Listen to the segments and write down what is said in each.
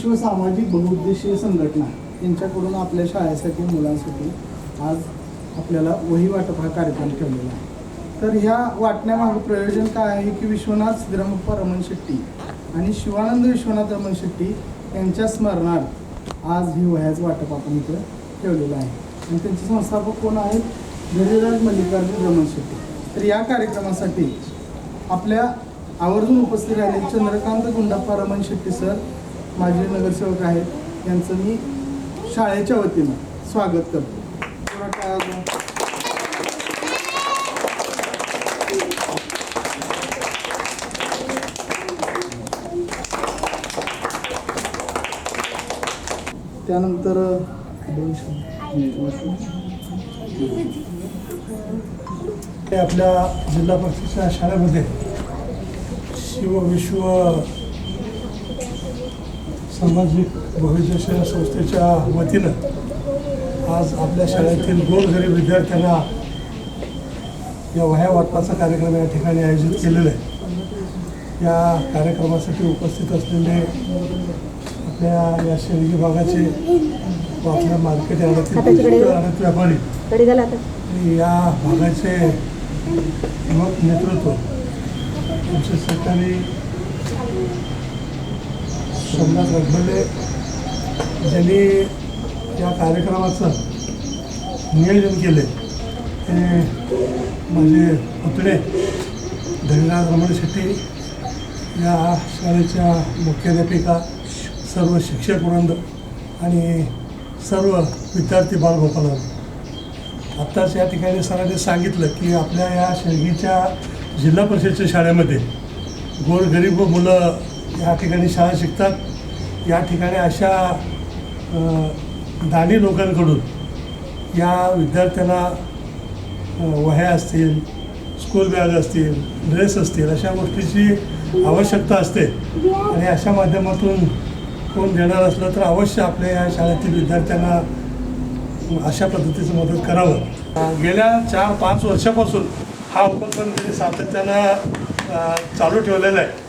विश्व सामाजिक बहुउद्देशीय संघटना यांच्याकडून आपल्या शाळेसाठी मुलांसाठी आज आपल्याला वही वाटप हा कार्यक्रम ठेवलेला आहे. तर ह्या वाटण्यामागं प्रयोजन काय आहे की विश्वनाथ सिद्धरामप्पा रमण शेट्टी आणि शिवानंद विश्वनाथ रमण शेट्टी यांच्या स्मरणार्थ आज ही वह्याचं वाटप आपण इथं ठेवलेलं आहे. आणि त्यांचे संस्थापक कोण आहेत? गिरिराज मल्लिकार्जुन रमण शेट्टी. तर या कार्यक्रमासाठी आपल्या आवर्जून उपस्थित राहिले चंद्रकांत गुंडाप्पा रमण शेट्टी सर, माजी नगरसेवक आहेत, यांचं मी शाळेच्या वतीनं स्वागत करतो. त्यानंतर आपल्या जिल्हा परिषदेच्या शाळेमध्ये विश्व सामाजिक बहुउद्देशीय संस्थेच्या वतीनं आज आपल्या शाळेतील गोरगरीब विद्यार्थ्यांना या वह्या वाटपाचा कार्यक्रम या ठिकाणी आयोजित केलेला आहे. या कार्यक्रमासाठी उपस्थित असलेले आपल्या या शेळगी भागाचे व आपल्या मार्केट यार्डातील व्यापारी आणि या भागाचे युवक नेतृत्व, आमचे सहकारी सोमनाथ रघुले ज्यांनी या कार्यक्रमाचं नियोजन केले, ते माझे पुतणे धनीराज रमण शेट्टी, या शाळेच्या मुख्याध्यापिका, सर्व शिक्षक वृंद आणि सर्व विद्यार्थी बालगोपालन. आत्ताच या ठिकाणी सरांनी सांगितलं की आपल्या या शेळगीच्या जिल्हा परिषदेच्या शाळेमध्ये गोरगरीब मुलं या ठिकाणी शाळा शिकतात. या ठिकाणी अशा दानी लोकांकडून या विद्यार्थ्यांना वह्या असतील, स्कूल बॅग असतील, ड्रेस असतील, अशा गोष्टीची आवश्यकता असते. आणि अशा माध्यमातून कोण देणार असलं तर अवश्य आपल्या या शाळेतील विद्यार्थ्यांना अशा पद्धतीचं मदत करावं. गेल्या 4-5 वर्षापासून हा उपक्रम त्यांनी सातत्यानं चालू ठेवलेला आहे.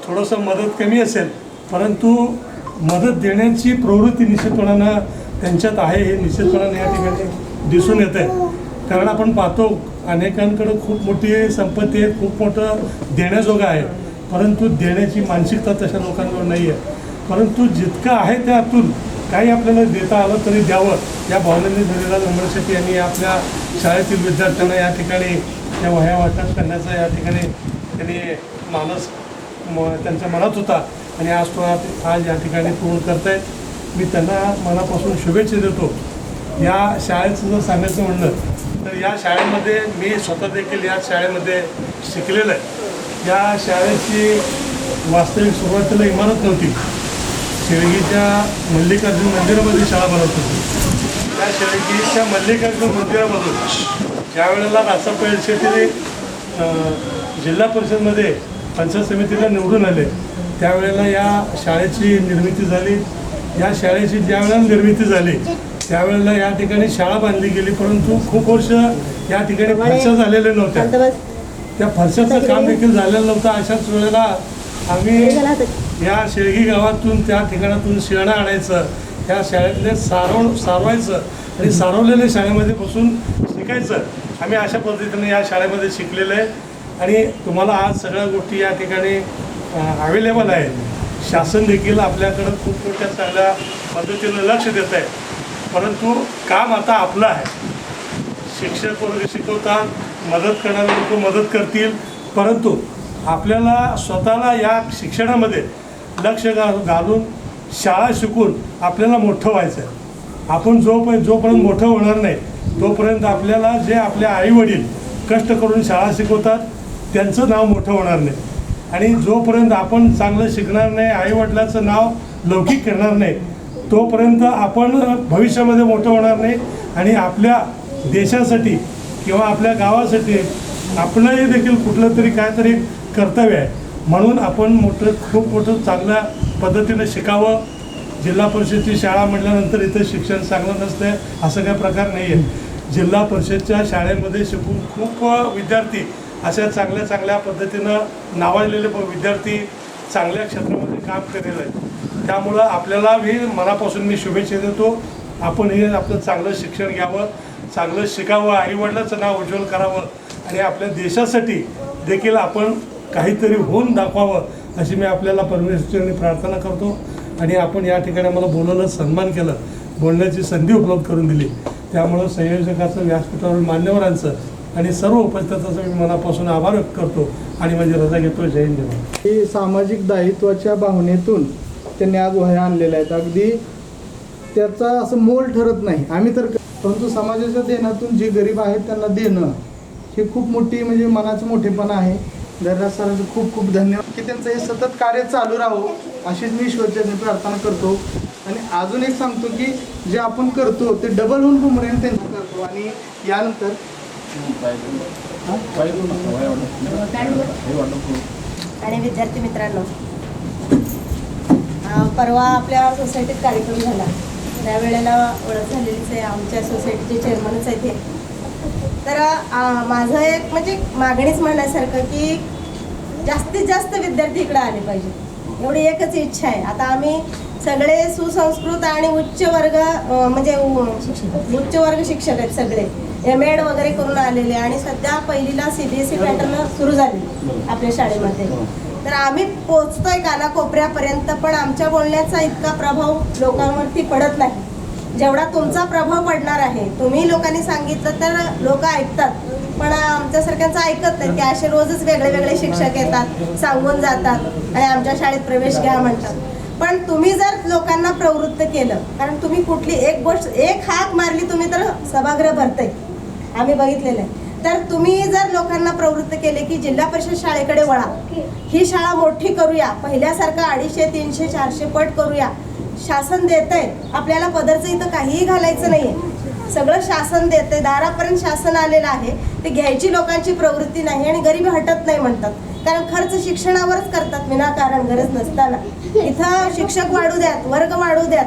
थोडंसं मदत कमी असेल, परंतु मदत देण्याची प्रवृत्ती निश्चितपणानं त्यांच्यात आहे, हे निश्चितपणानं या ठिकाणी दिसून येत आहे. कारण आपण पाहतो अनेकांकडं खूप मोठी संपत्ती आहे, खूप मोठं देण्याजोगं आहे, परंतु देण्याची मानसिकता तशा लोकांवर नाही आहे. परंतु जितकं आहे त्यातून काही आपल्याला देता आलं तरी द्यावं, या भावनेने धनीराज रमण शेट्टी यांनी आपल्या शाळेतील विद्यार्थ्यांना या ठिकाणी या वह्या वाटप करण्याचा या ठिकाणी त्यांनी मानस त्यांच्या मनात होता आणि आज या ठिकाणी पूर्ण करत आहेत. मी त्यांना मनापासून शुभेच्छा देतो. या शाळेचं जर सांगायचं म्हणलं तर या शाळेमध्ये मी स्वतः देखील या शाळेमध्ये शिकलेलं आहे. या शाळेची वास्तविक सुरुवातीला इमारत नव्हती. शेळगीच्या मल्लिकार्जुन मंदिरामध्ये शाळा बनवत होती. त्या शेळगीच्या मल्लिकार्जुन मंदिरामधून ज्या वेळेला रासाप शेट्टी जिल्हा परिषदमध्ये पंचायत समितीला निवडून आले, त्यावेळेला या शाळेची निर्मिती झाली. या शाळेची ज्या वेळेला निर्मिती झाली त्यावेळेला या ठिकाणी शाळा बांधली गेली, परंतु खूप वर्ष या ठिकाणी फरशा झालेल्या नव्हत्या. त्या फरशाचं काम देखील झालेलं नव्हतं. अशाच वेळेला आम्ही या शेळगी गावातून त्या ठिकाणातून शेणं आणायचं, त्या शाळेतले सारवायचं आणि सारवलेल्या शाळेमध्ये बसून शिकायचं. आम्ही अशा पद्धतीने या शाळेमध्ये शिकलेलं आहे आणि तुम्हाला आज सगळ्या गोष्टी या ठिकाणी अवेलेबल आहे. शासन देखील आपल्याकडं खूप मोठ्या चांगल्या पद्धतीनं लक्ष देत आहे, परंतु काम आता आपलं आहे. शिक्षक वर्ग शिकवतात, मदत करणारे लोक मदत करतील, परंतु आपल्याला स्वतःला या शिक्षणामध्ये लक्ष घालून शाळा शिकून आपल्याला मोठं व्हायचं आहे. आपण जोपर्यंत मोठं होणार नाही तोपर्यंत आपल्याला जे आपले आईवडील कष्ट करून शाळा शिकवतात त्यांचं नाव मोठं होणार नाही. आणि जोपर्यंत आपण चांगलं शिकणार नाही, आईवडिलाचं नाव लौकिक करणार नाही, तोपर्यंत आपण भविष्यामध्ये मोठं होणार नाही. आणि आपल्या देशासाठी किंवा आपल्या गावासाठी आपलंही देखील कुठलं तरी काहीतरी कर्तव्य आहे. म्हणून आपण खूप मोठं चांगल्या पद्धतीने शिकावं. जिल्हा परिषदची शाळा म्हटल्यानंतर इथं शिक्षण चांगलं नसतं असं काही प्रकार नाही आहे. जिल्हा परिषदच्या शाळेमध्ये शिकून खूप विद्यार्थी अशा चांगल्या पद्धतीनं नावाजलेले विद्यार्थी चांगल्या क्षेत्रामध्ये काम केलेलं आहे. त्यामुळं आपल्याला मी मनापासून मी शुभेच्छा देतो. आपण हे आपलं चांगलं शिक्षण घ्यावं, चांगलं शिकावं, आईवडिलांचं नाव उज्ज्वल करावं आणि आपल्या देशासाठी देखील आपण काहीतरी होऊन दाखवावं अशी मी आपल्याला परमेश्वराने प्रार्थना करतो. आणि आपण या ठिकाणी मला बोलवलं, सन्मान केलं, बोलण्याची संधी उपलब्ध करून दिली, त्यामुळं संयोजकाचं, व्यासपीठावरील मान्यवरांचं आणि सर्व उपस्थितांचा मी मनापासून आभार व्यक्त करतो आणि माझी रजा घेतो. जय हिंद. ही सामाजिक दायित्वाच्या भावनेतून त्यांनी आज वह्या आणलेल्या आहेत. अगदी त्याचा असं मोल ठरत नाही आम्ही तर, परंतु समाजाच्या देण्यातून जे गरीब आहेत त्यांना देणं हे खूप मोठी म्हणजे मनाचं मोठेपणा आहे. धैर्यराज सरांचं खूप खूप धन्यवाद की त्यांचं हे सतत कार्य चालू राहो अशीच मी ईश्वरचरणी प्रार्थना करतो. आणि अजून एक सांगतो की जे आपण करतो ते डबल होऊन बुमरेन त्यांचं करतो. आणि यानंतर आणि विद्यार्थी मित्रांनो, परवा आपल्या सोसायटीत कार्यक्रम झाला, त्यावेळेला ओळख झालेलीच आहे, आमच्या सोसायटीचे चेअरमनच आहे ते. तर माझं एक म्हणजे मागणीच म्हणण्यासारखं की जास्तीत जास्त विद्यार्थी इकडे आले पाहिजे, एवढी एकच इच्छा आहे. आता आम्ही सगळे सुसंस्कृत आणि उच्च वर्ग म्हणजे उच्च वर्ग शिक्षक आहेत, सगळे MAd वगैरे करून आलेले आणि सध्या पहिलीला CBSE पॅटर्न सुरू झाली आपल्या शाळेमध्ये. तर आम्ही पोचतोय कानाकोपऱ्यापर्यंत, पण आमच्या बोलण्याचा इतका प्रभाव लोकांवरती पडत नाही जेवढा तुमचा प्रभाव पडणार आहे. तुम्ही लोकांनी सांगितलं तर लोक ऐकतात, पण आमच्यासारख्यांचं ऐकत नाही. की असे रोजच वेगळे वेगळे शिक्षक येतात, सांगून जातात आणि आमच्या शाळेत प्रवेश घ्या म्हणतात. पण तुम्ही जर लोकांना प्रवृत्त केलं, कारण तुम्ही कुठली एक गोष्ट, एक हाक मारली तुम्ही तर सभागृह भरतंय, आम्ही बघितलेलं आहे. तर तुम्ही जर लोकांना प्रवृत्त केले की जिल्हा परिषद शाळेकडे वळा, ही शाळा मोठी करूया, पहिल्यासारखं 250, 300, 400 पट करूया, शासन देतंय आपल्याला, पदरचं इथं काहीही घालायचं नाहीये, सगळं शासन देतंय, दारापर्यंत शासन आलेलं आहे, ते घ्यायची लोकांची प्रवृत्ती नाही आणि गरिबी हटत नाही म्हणतात. कारण खर्च शिक्षणावरच करतात विनाकारण, गरज नसताना. इथं शिक्षक वाढू द्यात, वर्ग वाढू द्यात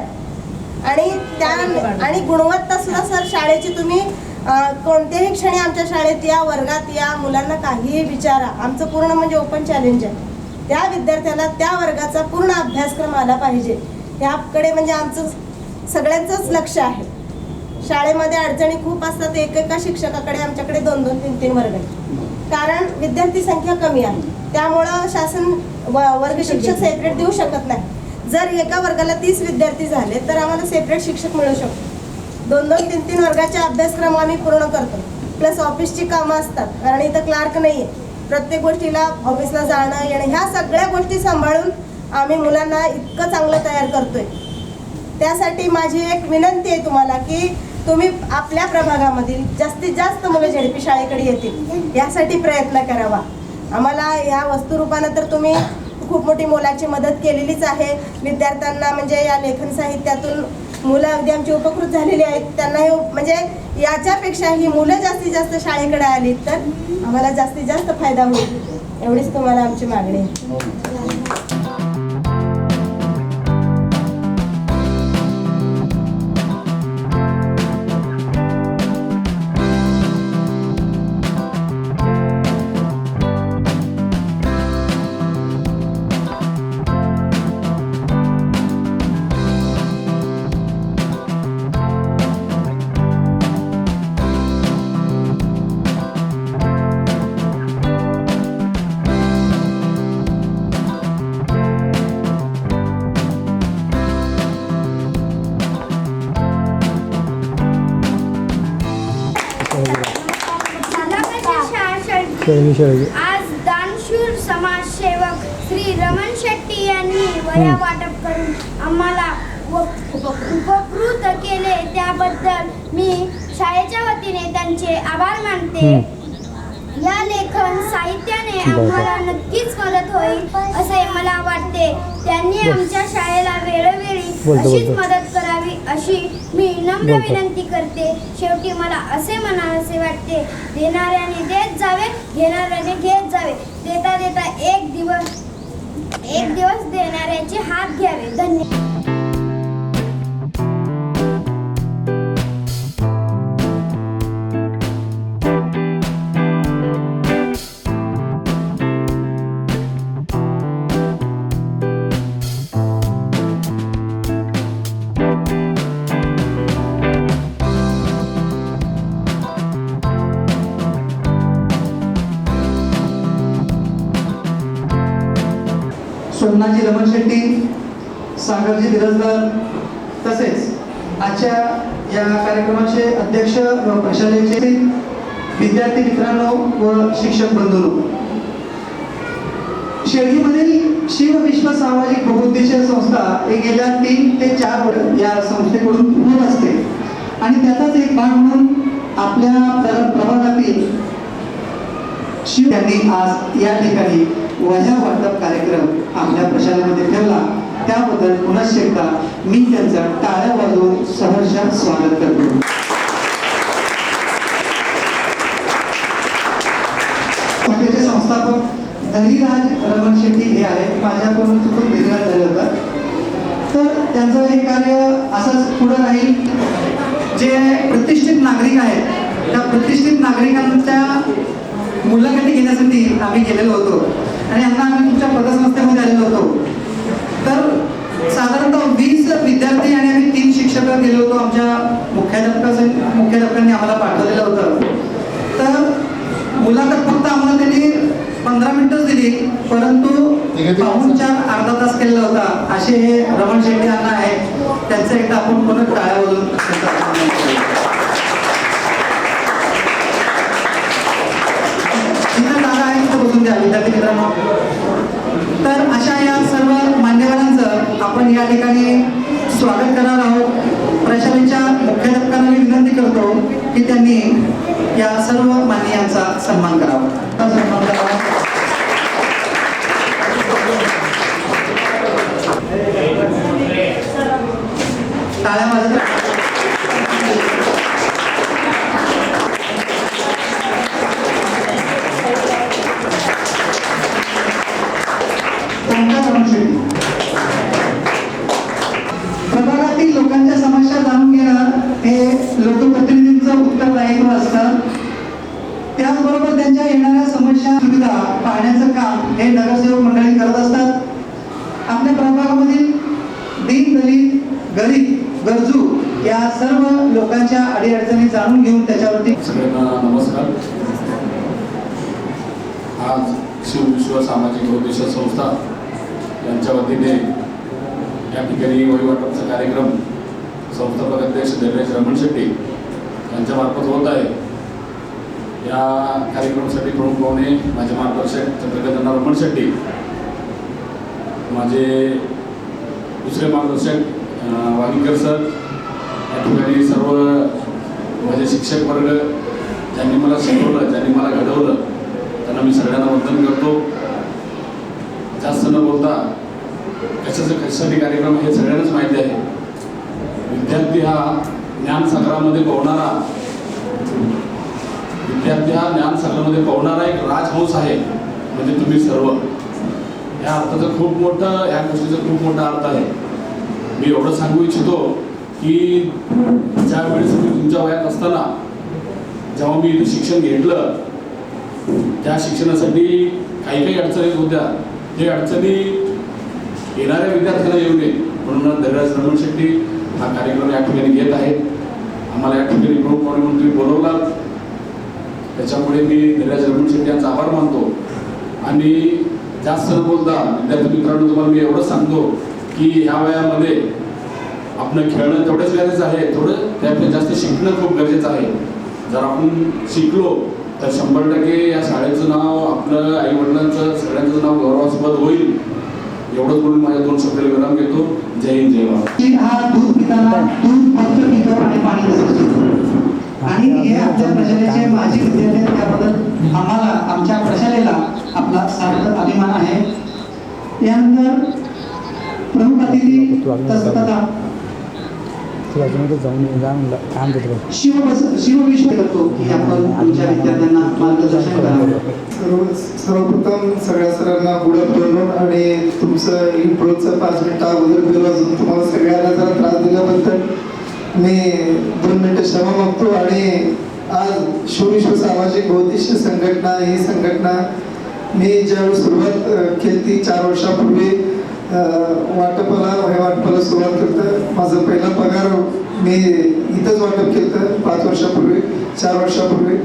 आणि गुणवत्ता सुद्धा सर शाळेची तुम्ही कोणत्याही क्षणी आमच्या शाळेत या, वर्गात या, मुलांना काहीही विचारा, आमचं पूर्ण म्हणजे ओपन चॅलेंज आहे. त्या विद्यार्थ्याला त्या वर्गाचा पूर्ण अभ्यासक्रम आला पाहिजे, त्याकडे म्हणजे आमचं सगळ्यांचंच लक्ष आहे. शाळेमध्ये अडचणी खूप असतात, एकेका शिक्षकाकडे आमच्याकडे 2-2, 3-3 वर्ग आहेत, कारण विद्यार्थी संख्या कमी आहे. त्यामुळं शासन वर्ग शिक्षक सेपरेट देऊ शकत नाही. जर एका वर्गाला 30 विद्यार्थी झाले तर आम्हाला सेपरेट शिक्षक मिळू शकतो. 2-2, 3-3 वर्गाचे अभ्यासक्रम आम्ही पूर्ण करतो. प्लस ऑफिसची कामं असतात, कारण इथं क्लार्क नाही आहे, प्रत्येक गोष्टीला ऑफिसला जाणं येणं, ह्या सगळ्या गोष्टी सांभाळून आम्ही मुलांना इतकं चांगलं तयार करतोय. त्यासाठी माझी एक विनंती आहे तुम्हाला की तुम्ही आपल्या प्रभागामधील जास्तीत जास्त मुलं ZP शाळेकडे येतील यासाठी प्रयत्न करावा. आम्हाला या वस्तुरूपानं तर तुम्ही खूप मोठी मोलाची मदत केलेलीच आहे. विद्यार्थ्यांना म्हणजे या लेखन साहित्यातून मुलं अगदी आमची उपकृत झालेली आहेत. त्यांना म्हणजे याच्यापेक्षा ही मुलं जास्तीत जास्त शाळेकडे आली तर आम्हाला जास्तीत जास्त फायदा होईल, एवढीच तुम्हाला आमची मागणी आहे. आज दानशूर समाजसेवक श्री रमण शेट्टी यांनी वह्या वाटप करून आम्हाला उपकृत केले, त्याबद्दल मी शाळेच्या वतीने त्यांचे आभार मानते. या लेखन साहित्याने आम्हाला नक्कीच मदत होईल असे मला वाटते. त्यांनी आमच्या शाळेला वेळोवेळी अशीच मदत करावी अशी मी नम्र विनंती करते. शेवटी मला असे म्हणावेसे वाटते, देणाऱ्याने देत जावे, घेणाऱ्याने घेत जावे, देता देता एक दिवस देणाऱ्याचे हात घ्यावे. धन्यवाद. पुन्हाजी रमण शेट्टी, सागरजी दिरजदार, तसेच आजच्या या कार्यक्रमाचे अध्यक्ष व प्रशालेचे विद्यार्थी मित्रांनो व शिक्षक बंधूंनो, शेळकीमधील शिव विश्व सामाजिक बहुउद्देशीय संस्था ही गेल्या 3 ते 4 वर्ष या संस्थेकडून होत असते आणि त्याचाच एक भाग म्हणून आपल्या प्रभागातील शिव यांनी आज या ठिकाणी वह्या वाटप कार्यक्रम आपल्या प्रशालेमध्ये ठेवला. त्याबद्दल पुन्हा एकदा मी त्यांचं टाळ्या वाजवून सहर्ष स्वागत करतो. संस्थेचे संस्थापक धनीराज रमण शेट्टी हे आहेत. माझ्याकडून चुकून धनीराज झाले होतं, तर त्यांचं हे कार्य असंच पुढे राहील. जे प्रतिष्ठित नागरिक आहेत त्या प्रतिष्ठित नागरिकांच्या मुलाखती घेण्यासाठी आम्ही गेलेलो होतो आणि यांना आम्ही तुमच्या पतसंस्थेमध्ये आलेलो होतो. तर साधारणतः 20 विद्यार्थी आणि आम्ही 3 शिक्षक गेलो होतो. आमच्या मुख्याध्यापकांनी आम्हाला पाठवलेलं होतं. तर मुलाखत फक्त आम्हाला त्यांनी 15 मिनिटच दिली, परंतु पाहुणचार अर्धा तास केलेला होता. असे हे रमण शेट्टी यांना आहे. त्यांचं एकदा आपण पुन्हा टाळ्या वाजवून जागा आहे तिथं बसून द्या विद्यार्थी मित्रांनो. तर अशा या सर्व मान्यवरांचं आपण या ठिकाणी स्वागत करणार आहोत. प्रशालेच्या मुख्याध्यापकांना मी विनंती करतो की त्यांनी या सर्व मान्यांचा सन्मान करावा. टाळ्या वाजत प्रभागातील लोकांच्या समस्या जाणून घेणं हे लोकप्रतिनिधींचं उत्तरदायित्व असतं. त्याचबरोबर त्यांच्या येणाऱ्या समस्या सुविधा पाहण्याचं काम हे नगरसेवक मंडळी करत असतात. आपल्या प्रभागामधील दीन दलित गरीब गरजू या सर्व लोकांच्या अडीअडचणी जाणून घेऊन त्याच्यावरती. सगळ्यांना नमस्कार. आज शिव विश्व सामाजिक बहुउद्देशीय संस्था यांच्या वतीने या ठिकाणी वही वाटपचा कार्यक्रम संस्थापक अध्यक्ष धनीराज रमण शेट्टी यांच्यामार्फत होत आहे. या कार्यक्रमासाठी प्रमुख पाहुणे माझे मार्गदर्शक चंद्रकांत रमण शेट्टी, माझे दुसरे मार्गदर्शक वाणीकर सर, या ठिकाणी सर्व माझे शिक्षक वर्ग ज्यांनी मला शिकवलं, ज्यांनी मला घडवलं, त्यांना मी सगळ्यांना वंदन करतो. जास्त न बोलता कशासाठी कार्यक्रम हे सगळ्यांनाच माहिती आहे. विद्यार्थी हा ज्ञानसागरामध्ये पोहणारा एक राजहंस आहे, म्हणजे तुम्ही सर्व. या अर्थाचं खूप मोठं, या गोष्टीचं खूप मोठा अर्थ आहे. मी एवढं सांगू इच्छितो की ज्या वेळेस मी तुमच्या वयात असताना जेव्हा मी इथे शिक्षण घेतलं, त्या शिक्षणासाठी काही अडचणी होत्या. ते अडचणी येणाऱ्या विद्यार्थ्यांना येऊ नये म्हणून धनीराज रमण शेट्टी हा कार्यक्रम या ठिकाणी घेत आहेत. आम्हाला या ठिकाणी प्रमुख पाहुणे म्हणून तुम्ही बोलवलात, त्याच्यामुळे मी धनीराज रमण शेट्टी यांचा आभार मानतो. आणि जास्त न बोलता विद्यार्थी मित्रांनो, तुम्हाला मी एवढंच सांगतो की ह्या वयामध्ये आपलं खेळणं तेवढंच गरजेचं आहे, थोडं त्यापेक्षा जास्त शिकणं खूप गरजेचं आहे. जर आपण शिकलो तर 100% या शाळेचं नाव, आपलं आईवडिलांचं सगळ्यांचं नाव गौरवास्पद होईल. एवढंच बोलून माझ्या 2 शब्दाला विराम घेतो. जय हिंद, जय महाराष्ट्र. हा दूध पिताना दूध फक्त पितो आणि पाणी तसंच पितो. आणि हे आपल्या प्रशालेचे माजी विद्यार्थी आहेत, त्याबद्दल आम्हाला आमच्या प्रशालेला आपला सार्थ अभिमान आहे. यानंतर प्रमुख अतिथी तथा शिवविश्व करतो की आपण तुमच्या विद्यार्थ्यांना मार्गदर्शन करावं. सर्वप्रथम सगळ्या सरांना गुड आफ्टरनून आणि तुमचं इंट्रोचं 5 मिनिटं अगोदर बिल वाजून तुम्हाला सगळ्यांना जरा त्रास दिल्याबद्दल मी 2 मिनिटं क्षमा मागतो. आणि आज शिवविश्व सामाजिक बहुउद्देशीय संघटना, ही संघटना मी ज्यावेळी सुरुवात केली 4 वर्षापूर्वी वाटपाला सुरुवात करतं. माझा पहिला पगार मी इथंच वाटप केलं 5 वर्षापूर्वी, 4 वर्षापूर्वी.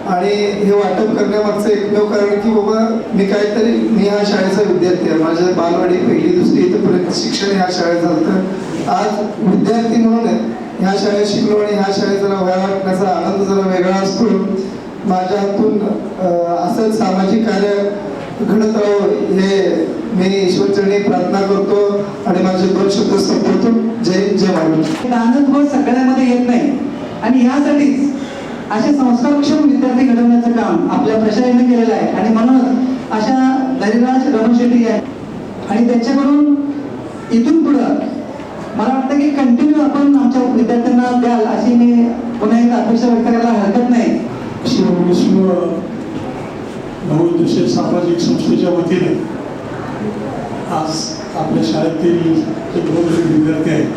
आणि हे वाटप करण्यामागचं एकमेव कारण की बाबा मी ह्या शाळेचा विद्यार्थी आहे. माझं बालवाडी 1ली-2री इथपर्यंत शिक्षण ह्या शाळेत झालं. तर आज विद्यार्थी म्हणून ह्या शाळेत शिकलो आणि ह्या शाळेत जरा वया वाटण्याचा आनंद जरा वेगळा असतो. माझ्या हातून असंच सामाजिक कार्य घडत राहावं हे मी ईश्वरचरणी प्रार्थना करतो आणि माझे 2 शब्द संपवतो. जय जय महाराज. आनंद भाव सगळ्यामध्ये येत नाही आणि ह्यासाठीच असे संस्कारक्षम विद्यार्थी घडवण्याचं काम आपल्या प्रशासनाने केलेलं आहे. आणि म्हणून अशा धैर्यराज रमण शेट्टी आहे आणि त्यांच्याकडून इथून पुढं मला वाटतं की कंटिन्यू आपण आमच्या विद्यार्थ्यांना द्याल अशी मी पुन्हा एक अपेक्षा व्यक्त करायला हरकत नाही. विश्व बहुउद्देशीय सामाजिक संस्थेच्या वतीने आज आपल्या शाळेतील जे बहुउद्देशीय विद्यार्थी आहेत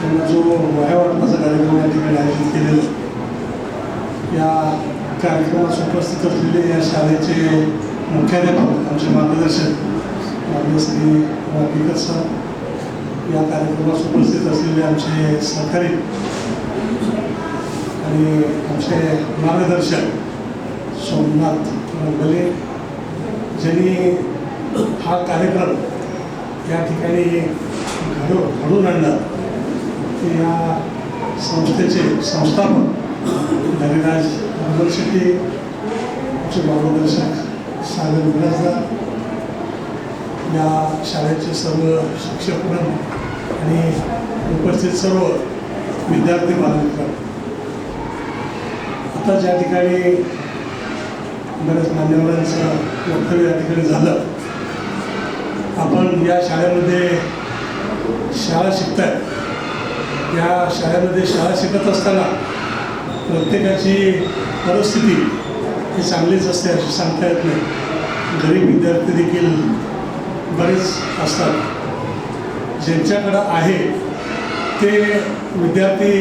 त्यांना जो वह्या वाटपाचा कार्यक्रम या ठिकाणी आयोजित केलेला आहे. या कार्यक्रमास उपस्थित असलेले या शाळेचे मुख्याध्यापक आमचे मार्गदर्शक माननीय श्री वाकीकर सर, या कार्यक्रमास उपस्थित असलेले आमचे सहकारी आणि आमचे मार्गदर्शक सोमनाथ गले, ज्यांनी हा कार्यक्रम या ठिकाणी घडून आणला. ते या संस्थेचे संस्थापक धैर्यराज रमण शेट्टी, आमचे मार्गदर्शक सागर विलासदार, या शाळेचे सर्व शिक्षकवृंद आणि उपस्थित सर्व विद्यार्थी बालमित्र. आता ज्या ठिकाणी बऱ्याच मान्यवरांचं वक्तव्य या ठिकाणी झालं, आपण या शाळेमध्ये शाळा शिकताय. या शाळेमध्ये शाळा शिकत असताना प्रत्येकाची परिस्थिती ही चांगलीच असते अशी सांगता येत नाही. गरीब विद्यार्थी देखील बरेच असतात. ज्यांच्याकडं आहे ते विद्यार्थी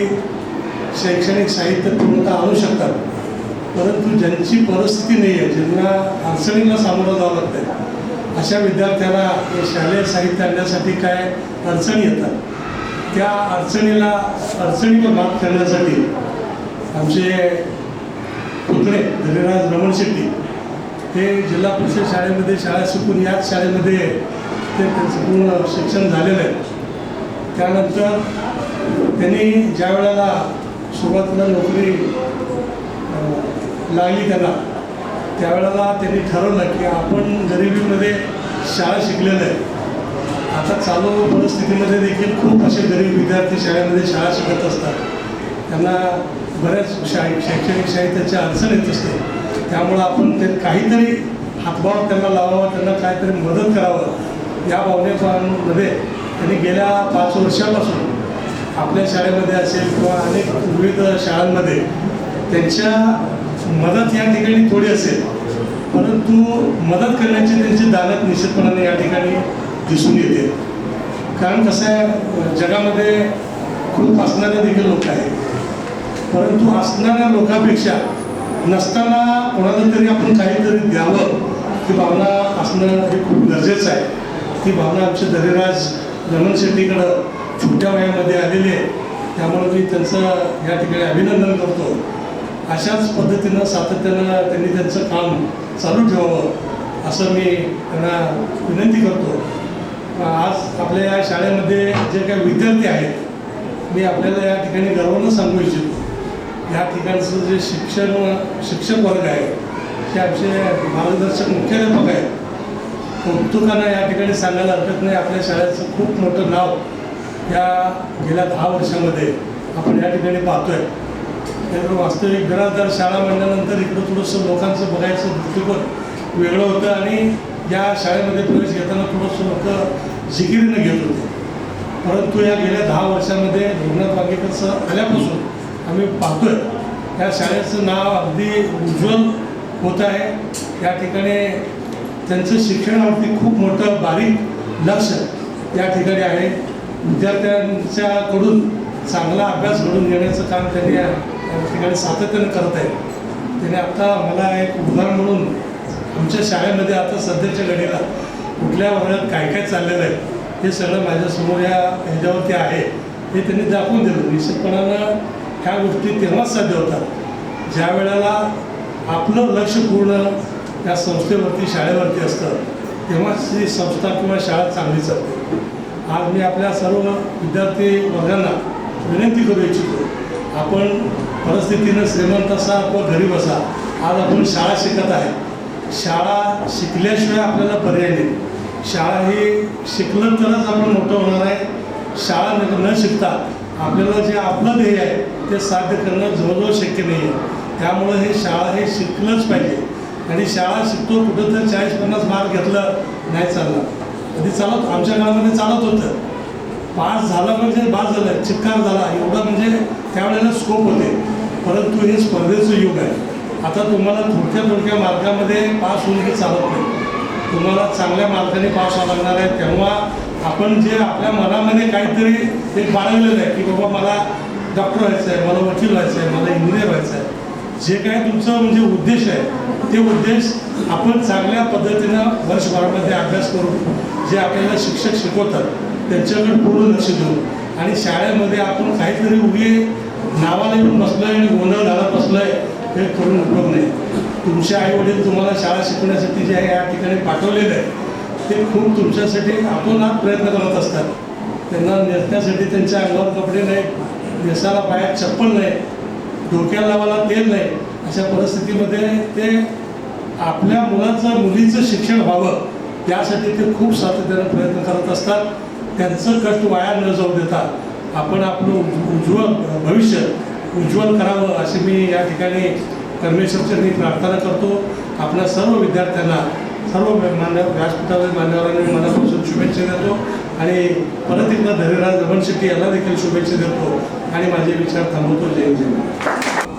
शैक्षणिक साहित्य पूर्णतः आणू शकतात, परंतु ज्यांची परिस्थिती नाही आहे, ज्यांना अडचणींना सामोरं जावं लागतं आहे, अशा विद्यार्थ्यांना हे शालेय साहित्य आणण्यासाठी काय अडचणी येतात. त्या अडचणीला मात करण्यासाठी आमचे पुतणे धैर्यराज रमण शेट्टी हे जिल्हा परिषद शाळेमध्ये शाळा शिकून याच शाळेमध्ये ते त्यांचं पूर्ण शिक्षण झालेलं आहे. त्यानंतर त्यांनी ज्या वेळेला सुरुवातीला नोकरी लागली त्यांना, त्यावेळेला त्यांनी ठरवलं की आपण गरिबीमध्ये शाळा शिकलेलं आहे. आता चालू परिस्थितीमध्ये देखील खूप असे गरीब विद्यार्थी शाळेमध्ये शाळा शिकत असतात. त्यांना बऱ्याच शैक्षणिक साहित्याची अडचण येत असते. त्यामुळं आपण ते काहीतरी हातभार त्यांना लावावं, त्यांना काहीतरी मदत करावं या भावनेमध्ये त्यांनी गेल्या 5 वर्षापासून आपल्या शाळेमध्ये असेल किंवा अनेक विविध शाळांमध्ये त्यांच्या मदत या ठिकाणी थोडी असेल, परंतु मदत करण्याची त्यांची दानत निश्चितपणाने या ठिकाणी दिसून येते. कारण कसं आहे, जगामध्ये खूप असणारे देखील लोक आहेत, परंतु असणाऱ्या लोकांपेक्षा नसताना कोणाला तरी आपण काहीतरी द्यावं ही भावना असणं हे खूप गरजेचं आहे. ती भावना आमच्या धैर्यराज रमण शेट्टीकडं छोट्या वयामध्ये आलेली आहे. त्यामुळे मी त्यांचं या ठिकाणी अभिनंदन करतो. अशाच पद्धतीनं सातत्यानं त्यांनी त्यांचं काम चालू ठेवावं असं मी त्यांना विनंती करतो. आज आपल्या या शाळेमध्ये जे काही विद्यार्थी आहेत, मी आपल्याला या ठिकाणी गर्वानं सांगू इच्छितो, या ठिकाणचं जे शिक्षक वर्ग आहे ते आमचे मार्गदर्शक मुख्याध्यापक आहेत. कौतुकानं या ठिकाणी सांगायला हरकत नाही. आपल्या शाळेचं खूप मोठं नाव या गेल्या 10 वर्षामध्ये आपण या ठिकाणी पाहतो आहे. त्यामुळे वास्तविक घरादार शाळा म्हणल्यानंतर इकडं थोडंसं लोकांचं बघायचं दृष्टिकोन वेगळं होतं आणि या शाळेमध्ये प्रवेश घेताना थोडंसं लोक जिकिरीनं घेत होते. परंतु या गेल्या 10 वर्षामध्ये रघुनाथ वांगेकर सर आल्यापासून आम्ही पाहतोय या शाळेचं नाव अगदी उज्ज्वल होत आहे. या ठिकाणी त्यांचं शिक्षणावरती खूप मोठं बारीक लक्ष या ठिकाणी आहे. विद्यार्थ्यांच्याकडून चांगला अभ्यास घडून घेण्याचं काम त्यांनी या ठिकाणी सातत्यानं करत आहे. त्याने आता मला एक उदाहरण म्हणून आमच्या शाळेमध्ये आता सध्याच्या घडीला कुठल्या वर्गात काय काय चाललेलं आहे हे सगळं माझ्यासमोर या ह्याच्यावरती आहे हे त्यांनी दाखवून दिलं. निश्चितपणानं ह्या गोष्टी तेव्हाच साध्य होतात ज्या वेळेला आपलं लक्ष पूर्ण त्या संस्थेवरती शाळेवरती असतं तेव्हा ही संस्था किंवा शाळा चांगली चालते. आज मी आपल्या सर्व विद्यार्थी वर्गांना विनंती करू इच्छितो, आपण परिस्थितीनं श्रीमंत असा किंवा गरीब असा, आज आपण शाळा शिकत आहे. शाळा शिकल्याशिवाय आपल्याला पर्याय नाही. शाळा ही शिकलं तरच आपण मोठं होणार आहे. शाळा न शिकता आपल्याला जे आपलं ध्येय आहे ते साध्य करणं जवळजवळ शक्य नाही आहे. त्यामुळं हे शाळा हे शिकलंच पाहिजे. आणि शाळा शिकतो कुठं तर 40-50 मार्क घेतलं नाही चाललं. कधी चालत आमच्या काळामध्ये चालत होतं, पास झालं म्हणजे पास झालं, चिक्कार झाला एवढा म्हणजे त्यावेळेला स्कोप होते. परंतु हे स्पर्धेचं युग आहे. आता तुम्हाला थोडक्या मार्कामध्ये पास होऊन की चालत नाही. तुम्हाला चांगल्या मार्काने पास व्हावं लागणार आहे. तेव्हा आपण जे आपल्या मनामध्ये काहीतरी एक बाळगलेलं आहे की बाबा मला डॉक्टर व्हायचं आहे, मला वकील व्हायचं आहे, मला इंजिनियर व्हायचं आहे, जे काय तुमचं म्हणजे उद्देश आहे ते उद्देश आपण चांगल्या पद्धतीनं वर्षभरामध्ये अभ्यास करून जे आपल्याला शिक्षक शिकवतात त्यांच्याकडे पूर्ण लक्ष देऊन आणि शाळेमध्ये आपण काहीतरी उगे नावाला येऊन बसलो आहे आणि गोंधळ घालत बसलो आहे हे करून उपयोग नाही. तुमचे आईवडील तुम्हाला शाळा शिकवण्यासाठी जे आहे या ठिकाणी पाठवलेलं आहे ते खूप तुमच्यासाठी आतोनात प्रयत्न करत असतात. त्यांना नेसण्यासाठी त्यांच्या अंगावर कपडे नाही, नेसायला पायात चप्पल नाही, डोक्याला लावायला तेल नाही, अशा परिस्थितीमध्ये ते आपल्या मुलाचं मुलीचं शिक्षण व्हावं त्यासाठी ते खूप सातत्यानं प्रयत्न करत असतात. त्यांचं कष्ट वाया न जाऊ देता आपण आपलं उज्ज्वल भविष्य उज्ज्वल करावं अशी मी या ठिकाणी परमेश्वरचरणी प्रार्थना करतो. आपल्या सर्व विद्यार्थ्यांना सर्व व्यासपीठावर मान्यवरांनी मनापासून शुभेच्छा देतो आणि परत एकदा धैर्यराज रमण शेट्टी यांना देखील शुभेच्छा देतो आणि माझे विचार थांबवतो. जय जय.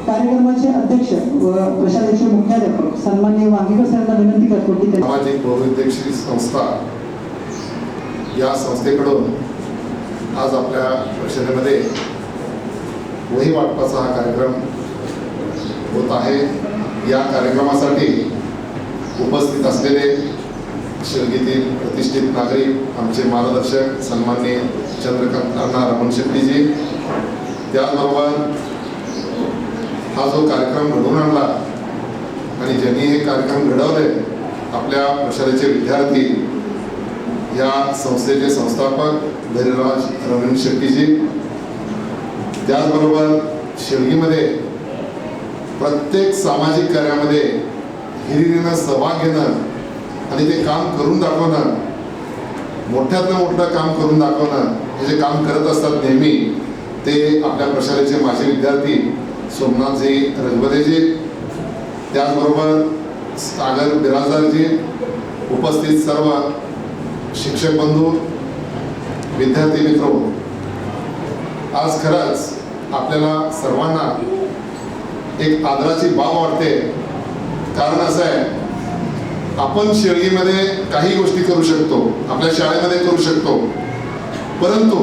कार्यक्रमाचे अध्यक्ष व प्रशालेचे मुख्याध्यापक सन्माननीय वांगीकर साहेबांना विनंती करतो की सामाजिक बहुउद्देशीय संस्था या संस्थेकडून आज आपल्या परिषदेमध्ये वही वाटपाचा हा कार्यक्रम होत आहे. या कार्यक्रमासाठी उपस्थित असलेले शिर्डीतील प्रतिष्ठित नागरिक आमचे मार्गदर्शक सन्माननीय चंद्रकांत अण्णा रमण शेट्टीजी, त्याचबरोबर हा जो कार्यक्रम घडवून आणला आणि ज्यांनी हे कार्यक्रम घडवले आपल्या प्रशालेचे विद्यार्थी, या संस्थेचे संस्थापक धैर्यराज रमण शेट्टीजी, त्याचबरोबर शिर्डीमध्ये प्रत्येक सामाजिक कार्यामध्ये हिरिरीनं सहभाग घेणं आणि ते काम करून दाखवणं, मोठ्यातनं मोठं काम करून दाखवणं हे जे काम करत असतात नेहमी, ते आपल्या प्रशालेचे माजी विद्यार्थी सोमनाथजी रजबदेजी, त्याचबरोबर सागर बिराजदारजी, उपस्थित सर्व शिक्षक बंधू, विद्यार्थी मित्र, आज खरंच आपल्याला सर्वांना एक आदराची बाब वाटते. कारण असं आहे, आपण शिर्डीमध्ये काही गोष्टी करू शकतो, आपल्या शाळेमध्ये करू शकतो, परंतु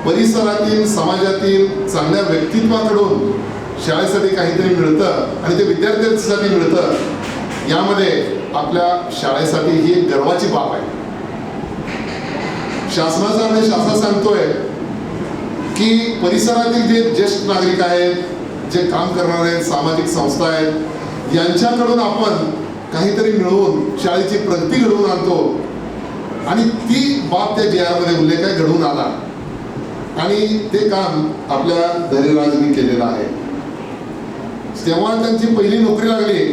परिसरातील समाजातील चांगल्या व्यक्तित्वाकडून शाळेसाठी काहीतरी मिळतं आणि ते विद्यार्थ्यांसाठी मिळतं. यामध्ये आपल्या शाळेसाठी ही एक गर्वाची बाब आहे. शासनाचा आदेश असा सांगतोय की परिसरातील जे ज्येष्ठ नागरिक आहेत, जे काम करणारे आहेत, सामाजिक संस्था आहेत, यांच्याकडून आपण काहीतरी मिळवून शाळेची प्रगती घडवून आणतो आणि ती बाब त्या GR मध्ये उल्लेख आहे, घडवून आला आणि ते काम आपल्या धैर्यराजनी केलेलं आहे. तेव्हा त्यांची पहिली नोकरी लागली.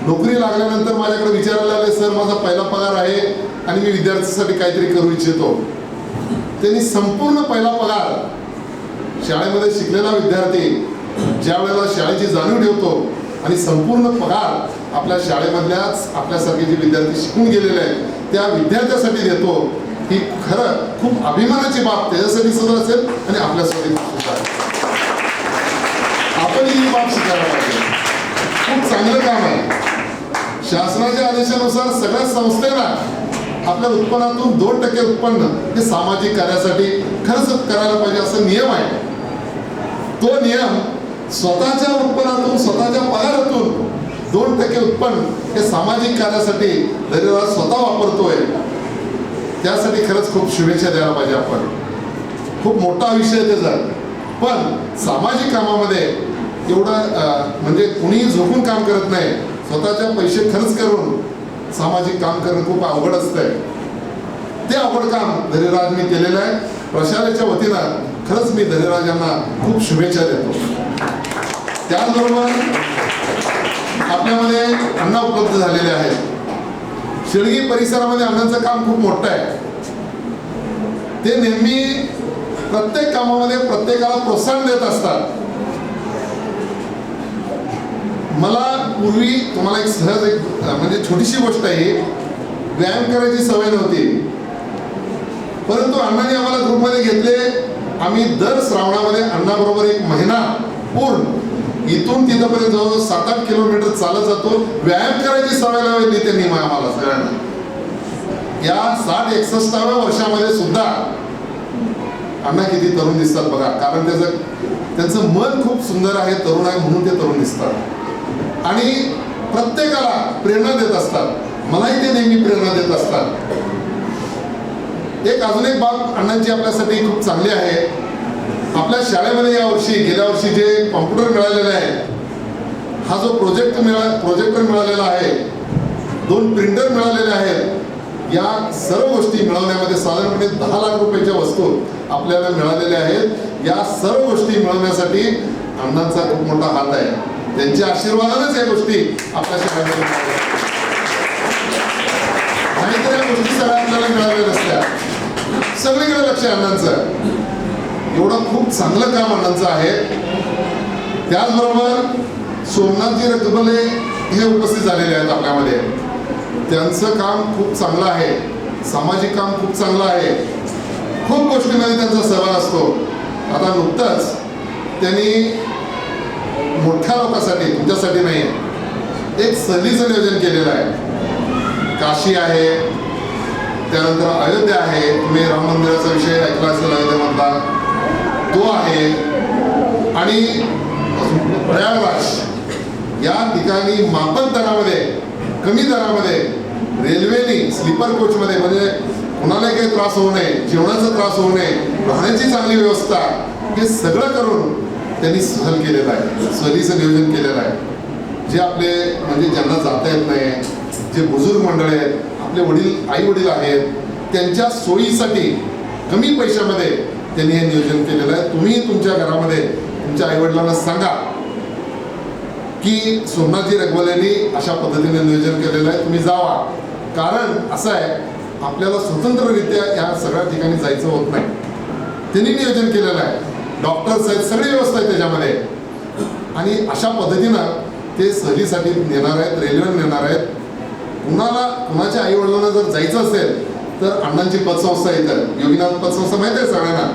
नोकरी लागल्यानंतर माझ्याकडे विचारायला आले, सर माझा पहिला पगार आहे आणि मी विद्यार्थ्यांसाठी काहीतरी करू इच्छितो. त्यांनी संपूर्ण पहिला पगार, शाळेमध्ये शिकलेला विद्यार्थी ज्या वेळेला शाळेची जाणीव ठेवतो आणि संपूर्ण पगार आपल्या शाळेमधल्याच आपल्यासारखे जे विद्यार्थी शिकून गेलेले आहेत त्या विद्यार्थ्यासाठी देतो, ही खरं खूप अभिमानाची बाब त्याच्यासाठी सुद्धा असेल आणि आपल्यासाठी सुद्धा. आपण ही बाब शिकायला पाहिजे. खूप चांगलं काम आहे. शासनाच्या आदेशानुसार सगळ्या संस्थेला आपल्या उत्पन्नातून 2% उत्पन्न हे सामाजिक कार्यासाठी खर्च करायला पाहिजे असं नियम आहे. तो नियम स्वतःच्या उत्पन्नातून, स्वतःच्या पगारातून 2% उत्पन्न हे सामाजिक कार्यासाठी धैर्यराज स्वतः वापरतोय. त्यासाठी खरंच खूप शुभेच्छा द्यायला पाहिजे. आपण खूप मोठा विषय त्याचा, पण सामाजिक कामामध्ये एवढं म्हणजे कुणीही झोपून काम करत नाही. स्वतःच्या पैसे खर्च करून सामाजिक काम करणं खूप अवघड असतंय. ते अवघड काम धैर्यराजनी केलेलं आहे. प्रशालेच्या वतीनं खरंच मी धैर्यराजांना खूप शुभेच्छा देतो. त्याचबरोबर आपल्यामध्ये अन्न उपलब्ध झालेले आहेत. शेळगी परिसरामध्ये अन्नाचं काम खूप मोठं आहे. ते नेहमी प्रत्येक कामामध्ये प्रत्येकाला प्रोत्साहन देत असतात. मला पूर्वी तुम्हाला एक सहज म्हणजे छोटीशी गोष्ट आहे, व्यायाम करायची सवय नव्हती, परंतु अण्णांनी आम्हाला ग्रुपमध्ये घेतले. आम्ही दर श्रावणामध्ये अण्णाबरोबर एक महिना पूर्ण इथून तिथंपर्यंत जवळ 7-8 किलोमीटर चालत जातो. व्यायाम करायची सवय लावली त्यांनी आम्हाला सगळ्यांना. या 60-61व्या वर्षामध्ये सुद्धा अण्णा किती तरुण दिसतात बघा. कारण त्यांचं मन खूप सुंदर आहे, तरुण आहे म्हणून ते तरुण दिसतात आणि प्रत्येकाला प्रेरणा देत असतात. मलाही ते नेहमी प्रेरणा देत असतात. एक अजून एक बाब अण्णांची आपल्यासाठी खूप चांगली आहे. आपल्या शाळेमध्ये गेल्या वर्षी जे कॉम्प्युटर मिळालेले आहे, हा जो प्रोजेक्टर मिळालेला आहे, 2 प्रिंटर मिळालेले आहेत, या सर्व गोष्टी मिळवण्यामध्ये साधारणपणे 10 लाख रुपयाच्या वस्तू आपल्याला मिळालेल्या आहेत. या सर्व गोष्टी मिळवण्यासाठी अण्णांचा खूप मोठा हात आहे. त्यांच्या आशीर्वादानेच या गोष्टी आपल्या शाळेमध्ये नाहीतर या गोष्टी सगळ्या आपल्याला मिळालेल्या नसत्या. सगळीकडे लक्ष आहे अण्णांचं. एवढं खूप चांगलं काम अण्णांचं आहे. त्याचबरोबर सोमनाथजी रकबले हे उपस्थित झालेले आहेत आपल्यामध्ये. त्यांचं काम खूप चांगलं आहे. सामाजिक काम खूप चांगलं आहे. खूप गोष्टींमध्ये त्यांचा सहभाग असतो. आता नुकतंच त्यांनी मोठ्या लोकांसाठी, तुमच्यासाठी नाही, एक सहलीचं नियोजन केलेलं आहे. काशी आहे, त्यानंतर अयोध्या आहे. तुम्ही राम मंदिराचा विषय ऐकला असेल अयोध्येमधला, तो आहे. आणि प्रयागराज या ठिकाणी माफक दरामध्ये, कमी दरामध्ये रेल्वेनी स्लीपर कोचमध्ये, म्हणजे कुणालाही काही त्रास होऊ नये, जेवणाचा त्रास होऊ नये, राहण्याची चांगली व्यवस्था, हे सगळं करून त्यांनी सहल केलेलं आहे. सहलीचं नियोजन केलेलं आहे. जे आपले म्हणजे ज्यांना जाता येत नाही, जे बुजुर्ग मंडळ आहेत, आपले वडील आई वडील आहेत, त्यांच्या सोयीसाठी कमी पैशामध्ये त्यांनी हे नियोजन केलेलं आहे. तुम्ही तुमच्या घरामध्ये तुमच्या आई वडिलांना सांगा की सोमनाथजी रकबलेंनी अशा पद्धतीने नियोजन केलेलं आहे, तुम्ही जावा. कारण असं आहे, आपल्याला स्वतंत्ररित्या या सगळ्या ठिकाणी जायचं होत नाही. त्यांनी नियोजन केलेलं आहे. डॉक्टर्स आहेत, सगळी व्यवस्था आहे त्याच्यामध्ये. आणि अशा पद्धतीनं ते सहलीसाठी नेणार आहेत, रेल्वेने नेणार आहेत. कुणाच्या आई वडिलांना जर जायचं असेल तर अण्णांची पतसंस्था येतात. योगीनाथ पतसंस्था माहिती आहे सगळ्यांना,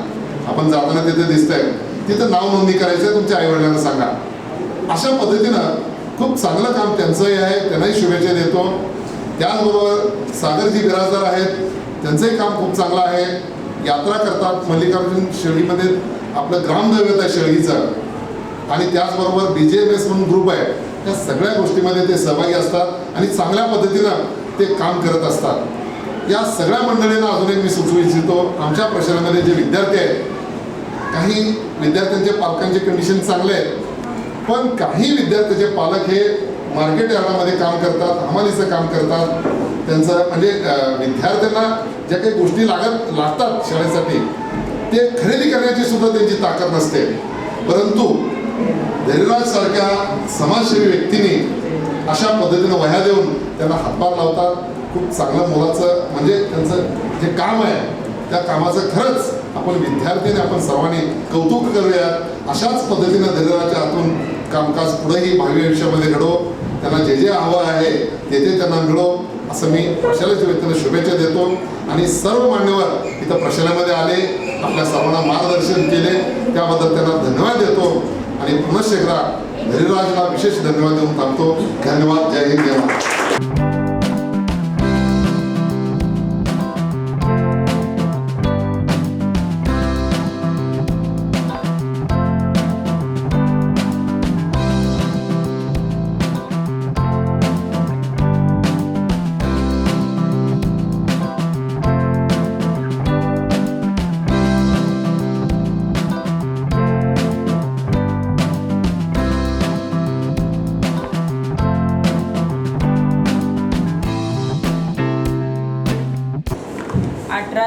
आपण जाताना तिथे दिसतंय. तिथं नाव नोंदणी करायचं आहे, तुमच्या आई वडिलांना सांगा. अशा पद्धतीनं खूप चांगलं काम त्यांचंही आहे, त्यांनाही शुभेच्छा देतो. त्याचबरोबर सागरजी बिराजदार आहेत, त्यांचंही काम खूप चांगलं आहे. यात्रा करतात मल्लिकार्जुन शेळगीमध्ये, आपलं ग्रामदैवत आहे शेळगीचं. आणि त्याचबरोबर BJMS म्हणून ग्रुप आहे, त्या सगळ्या गोष्टीमध्ये ते सहभागी असतात आणि चांगल्या पद्धतीनं ते काम करत असतात. या सगळ्या मंडळींना अजून एक मी सुचवू इच्छितो, आमच्या प्रशालेमध्ये जे विद्यार्थी आहेत, काही विद्यार्थ्यांचे पालकांचे कंडिशन चांगले आहेत, पण काही विद्यार्थ्याचे पालक हे मार्केट यार्डामध्ये काम करतात, हमालीचं काम करतात. त्यांचं म्हणजे विद्यार्थ्यांना ज्या काही गोष्टी लागतात शाळेसाठी, ते खरेदी करण्याची सुद्धा त्यांची ताकद नसते. परंतु धैर्यराज सारख्या समाजसेवी व्यक्तींनी अशा पद्धतीनं वह्या देऊन त्यांना हातभार लावतात. खूप चांगलं मुलाचं म्हणजे त्यांचं जे काम आहे, त्या कामाचं खरंच आपण विद्यार्थ्यांनी, आपण सर्वांनी कौतुक करूयात. अशाच पद्धतीनं धैर्यराजच्या हातून कामकाज पुढेही भावी आयुष्यामध्ये घडो. त्यांना जे जे हवं आहे ते त्यांना मिळो, असं मी प्रशालेच्या वतीनं शुभेच्छा देतो. आणि सर्व मान्यवर इथं प्रशालेमध्ये आले, आपल्या सर्वांना मार्गदर्शन केले, त्याबद्दल त्यांना धन्यवाद देतो. आणि पुनश्च एकदा धैर्यराजला विशेष धन्यवाद देऊन थांबतो. धन्यवाद. जय हिंद, जय महाराष्ट्र.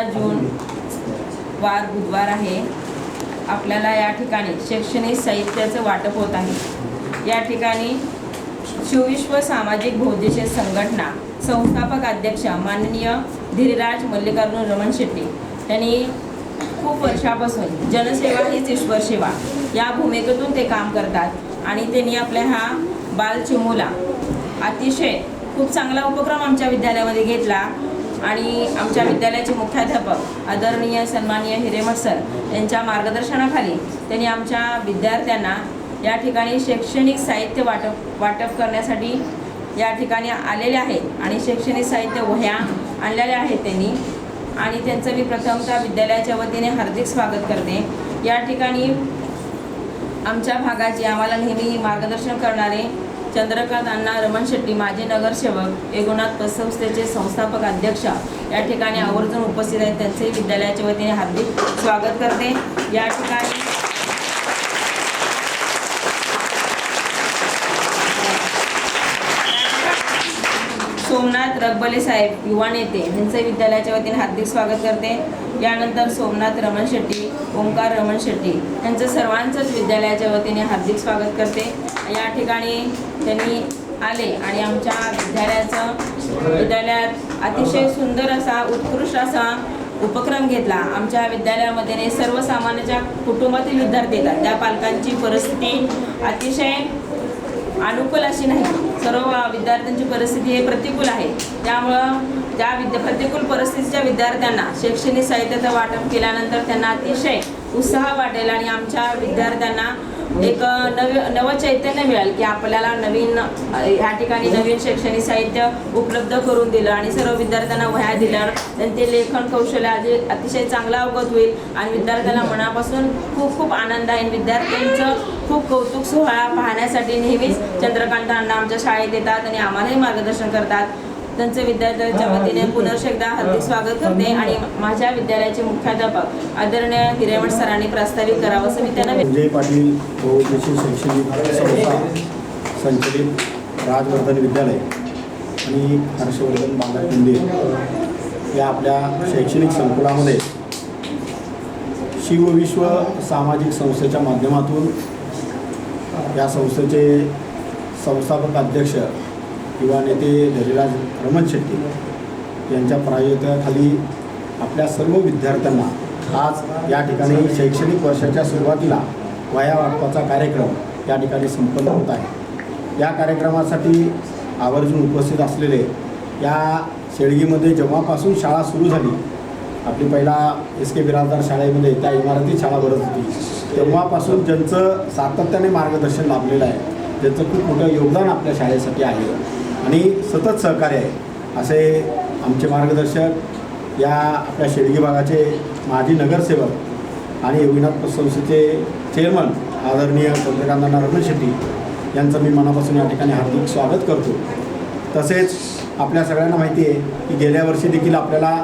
14 जून वार बुधवार आहे. आपल्याला या ठिकाणी शैक्षणिक साहित्याचं वाटप होत आहे. या ठिकाणी शिवविश्व सामाजिक बौद्धिक संघटना संस्थापक अध्यक्ष माननीय धीरराज मल्लिकार्जुन रमण शेट्टी यांनी खूप वर्षापासून जनसेवा हीच ईश्वर सेवा या भूमिकेतून ते काम करतात आणि त्यांनी आपल्या हा बालचिमूला अतिशय खूप चांगला उपक्रम आमच्या विद्यालयामध्ये घेतला आणि आमच्या विद्यालयाचे मुख्याध्यापक आदरणीय सन्माननीय हिरेमठ सर यांच्या मार्गदर्शनाखाली त्यांनी आमच्या विद्यार्थ्यांना या ठिकाणी शैक्षणिक साहित्य वाटप करण्यासाठी या ठिकाणी आलेले आहेत आणि शैक्षणिक साहित्य वह्या आणलेल्या आहेत त्यांनी आणि त्यांचं मी प्रथमतः विद्यालयाच्या वतीने हार्दिक स्वागत करते. या ठिकाणी आमच्या भागाचे आम्हाला नेहमी मार्गदर्शन करणारे चंद्रकांत अण्णा रमण शेट्टी माजी नगरसेवक एकनाथ पतसंस्थेचे संस्थापक अध्यक्ष या ठिकाणी आवर्जून उपस्थित आहेत. त्यांचेही विद्यालयाच्या वतीने हार्दिक स्वागत करते. या ठिकाणी सोमनाथ रगबले साहेब युवा नेते यांचे विद्यालयाच्या वतीने हार्दिक स्वागत करते. यानंतर सोमनाथ रमण शेट्टी, ओंकार रमण शेट्टी यांचं सर्वांचंच विद्यालयाच्या वतीने हार्दिक स्वागत करते. या ठिकाणी त्यांनी आले आणि आमच्या विद्यालयात अतिशय सुंदर असा उत्कृष्ट असा उपक्रम घेतला. आमच्या विद्यालयामध्ये सर्वसामान्यांच्या कुटुंबातील विद्यार्थी येतात. त्या पालकांची परिस्थिती अतिशय अनुकूल अशी नाही. सर्व विद्यार्थ्यांची परिस्थिती हे प्रतिकूल आहे. त्यामुळं त्या प्रतिकूल परिस्थितीच्या विद्यार्थ्यांना शैक्षणिक साहित्याचं वाटप केल्यानंतर त्यांना अतिशय उत्साह वाटेल आणि आमच्या विद्यार्थ्यांना एक नवं चैतन्य मिळेल की आपल्याला नवीन ह्या ठिकाणी नवीन शैक्षणिक साहित्य उपलब्ध करून दिलं आणि सर्व विद्यार्थ्यांना वह्या दिल्यावर त्यांचे लेखन कौशल्य अतिशय चांगलं अवगत होईल आणि विद्यार्थ्यांना मनापासून खूप खूप आनंद आहे. विद्यार्थ्यांचं खूप कौतुक सोहळा पाहण्यासाठी नेहमीच चंद्रकांत अण्णा आमच्या शाळेत येतात आणि आम्हालाही मार्गदर्शन करतात. त्यांचे विद्यार्थ्यांच्या वतीने पुनर्ष एकदा हार्दिक स्वागत करते आणि माझ्या विद्यालयाचे मुख्याध्यापक आदरणीय हिरेमठ सरांनी प्रस्तावित करावं असं मी त्यांना संजय पाटील बहुउद्देशीय शैक्षणिक संस्था संचलित राजवर्धन विद्यालय आणि हर्षवर्धन बालक मंदिर या आपल्या शैक्षणिक संकुलामध्ये शिवविश्व सामाजिक संस्थेच्या माध्यमातून या संस्थेचे संस्थापक अध्यक्ष युवा नेते धीरराज रमण शेट्टी यांच्या प्रायोजकाखाली आपल्या सर्व विद्यार्थ्यांना आज या ठिकाणी शैक्षणिक वर्षाच्या सुरुवातीला वह्या वाटपाचा कार्यक्रम या ठिकाणी संपन्न होत आहे. या कार्यक्रमासाठी आवर्जून उपस्थित असलेले या शेळगीमध्ये जेव्हापासून शाळा सुरू झाली, आपली पहिला SK बिराजदार शाळेमध्ये त्या इमारतीत शाळा भरत होती, तेव्हापासून ज्यांचं सातत्याने मार्गदर्शन लाभलेलं आहे, ज्यांचं खूप मोठं योगदान आपल्या शाळेसाठी आहे आणि सतत सहकार्य आहे असे आमचे मार्गदर्शक या आपल्या शेळगी भागाचे माजी नगरसेवक आणि योगीनाथ पतसंस्थेचे चेअरमन आदरणीय चंद्रकांत रमण शेट्टी यांचं मी मनापासून या ठिकाणी हार्दिक स्वागत करतो. तसेच आपल्या सगळ्यांना माहिती आहे की गेल्या वर्षी देखील आपल्याला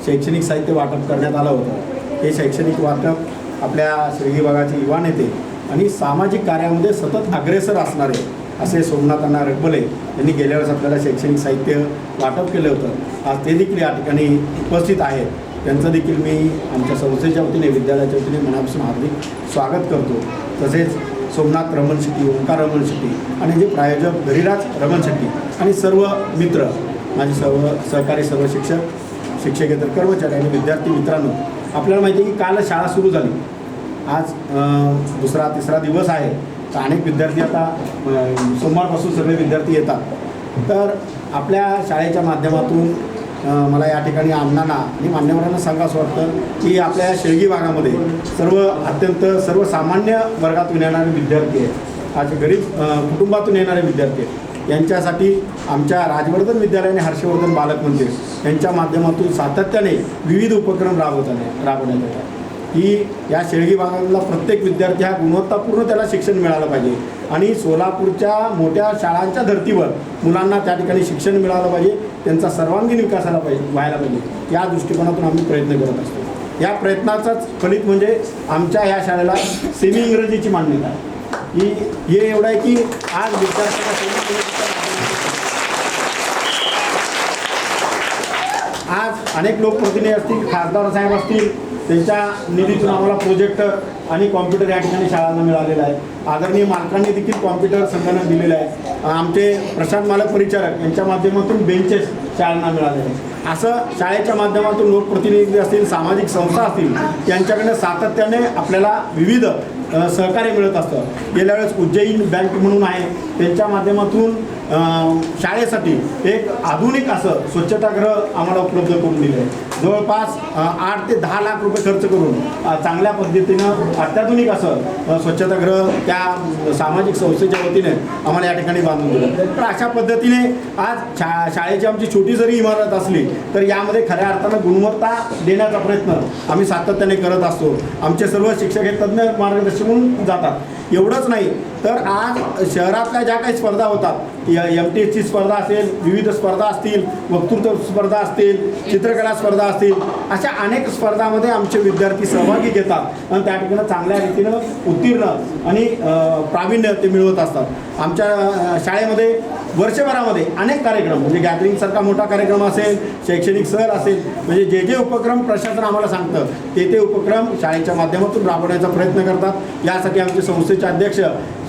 शैक्षणिक साहित्य वाटप करण्यात आलं होतं. हे शैक्षणिक वाटप आपल्या शेळगी भागाचे युवा नेते आणि सामाजिक कार्यामध्ये सतत अग्रेसर असणारे असे सोमनाथ अण्णा रगबले यांनी गेल्या वेळेस आपल्याला शैक्षणिक साहित्य वाटप केलं होतं. आज ते देखील या ठिकाणी उपस्थित आहेत. त्यांचं देखील मी आमच्या संस्थेच्या वतीने विद्यालयाच्या वतीने मनापासून हार्दिक स्वागत करतो. तसेच सोमनाथ रमण शेट्टी, ओंकार रमण शेट्टी आणि जे प्रायोजक धीरराज रमण शेट्टी आणि सर्व मित्र, माझे सर्व सहकारी, सर्व शिक्षक, शिक्षकेतर कर्मचारी आणि विद्यार्थी मित्रांनो, आपल्याला माहिती आहे की काल शाळा सुरू झाली. आज दुसरा तिसरा दिवस आहे. तर अनेक विद्यार्थी आता सोमवारपासून सगळे विद्यार्थी येतात. तर आपल्या शाळेच्या माध्यमातून मला या ठिकाणी अण्णांना आणि मान्यवरांना सांगावं वाटतं की आपल्या शेळगी भागामध्ये अत्यंत सर्वसामान्य वर्गातून येणारे विद्यार्थी आहेत, आज गरीब कुटुंबातून येणारे विद्यार्थी आहेत. यांच्यासाठी आमच्या राजवर्धन विद्यालय आणि हर्षवर्धन बालक मंदिर यांच्या माध्यमातून सातत्याने विविध उपक्रम राबवण्यात येतात की या शेळगी भागातला प्रत्येक विद्यार्थी हा गुणवत्तापूर्ण त्याला शिक्षण मिळालं पाहिजे आणि सोलापूरच्या मोठ्या शाळांच्या धर्तीवर मुलांना त्या ठिकाणी शिक्षण मिळालं पाहिजे, त्यांचा सर्वांगीण विकास व्हायला पाहिजे. या दृष्टिकोनातून आम्ही प्रयत्न करत असतो. या प्रयत्नाचाच फलित म्हणजे आमच्या ह्या शाळेला सेमी इंग्रजीची मान्यता आहे. हे एवढं आहे की आज विद्यार्थ्यांना सेमी इंग्रजीच्या अनेक लोकप्रतिनिधी असतील, खासदार साहेब असतील, त्यांच्या निधीतून आम्हाला प्रोजेक्टर आणि कॉम्प्युटर या ठिकाणी शाळांना मिळालेला आहे. आदरणीय मालकांनी देखील कॉम्प्युटर संगणक दिलेलं आहे. आमचे प्रशांत मालक परिचारक यांच्या माध्यमातून बेंचेस शाळांना मिळालेले आहे. असं शाळेच्या माध्यमातून लोकप्रतिनिधी असतील, सामाजिक संस्था असतील, यांच्याकडनं सातत्याने आपल्याला विविध सहकार्य मिळत असतं. गेल्या वेळेस उज्जैन बँक म्हणून आहे, त्यांच्या माध्यमातून शाळेसाठी एक आधुनिक असं स्वच्छतागृह आम्हाला उपलब्ध करून दिलं आहे. जवळपास 8 ते 10 लाख रुपये खर्च करून चांगल्या पद्धतीनं अत्याधुनिक असं स्वच्छतागृह त्या सामाजिक संस्थेच्या वतीने आम्हाला या ठिकाणी बांधून दिलं. तर अशा पद्धतीने आज शाळेची आमची छोटी जरी इमारत असली तर यामध्ये खऱ्या अर्थानं गुणवत्ता देण्याचा प्रयत्न आम्ही सातत्याने करत असतो. आमचे सर्व शिक्षक हे तज्ज्ञ मार्गदर्शन म्हणून जातात. एवढंच नाही तर आज शहरातल्या ज्या काही स्पर्धा होतात, MTSची स्पर्धा असेल, विविध स्पर्धा असतील, वक्तृत्व स्पर्धा असतील, चित्रकला स्पर्धा असतील, अशा अनेक स्पर्धामध्ये आमचे विद्यार्थी सहभागी घेतात आणि त्या ठिकाणी चांगल्या रीतीनं उत्तीर्ण आणि प्रावीण्य ते मिळवत असतात. आमच्या शाळेमध्ये वर्षभरामध्ये अनेक कार्यक्रम म्हणजे गॅदरिंगसारखा मोठा कार्यक्रम असेल, शैक्षणिक सहल असेल, म्हणजे जे जे उपक्रम प्रशासन आम्हाला सांगतं ते उपक्रम शाळेच्या माध्यमातून राबवण्याचा प्रयत्न करतात. यासाठी आमचे संस्थेचे अध्यक्ष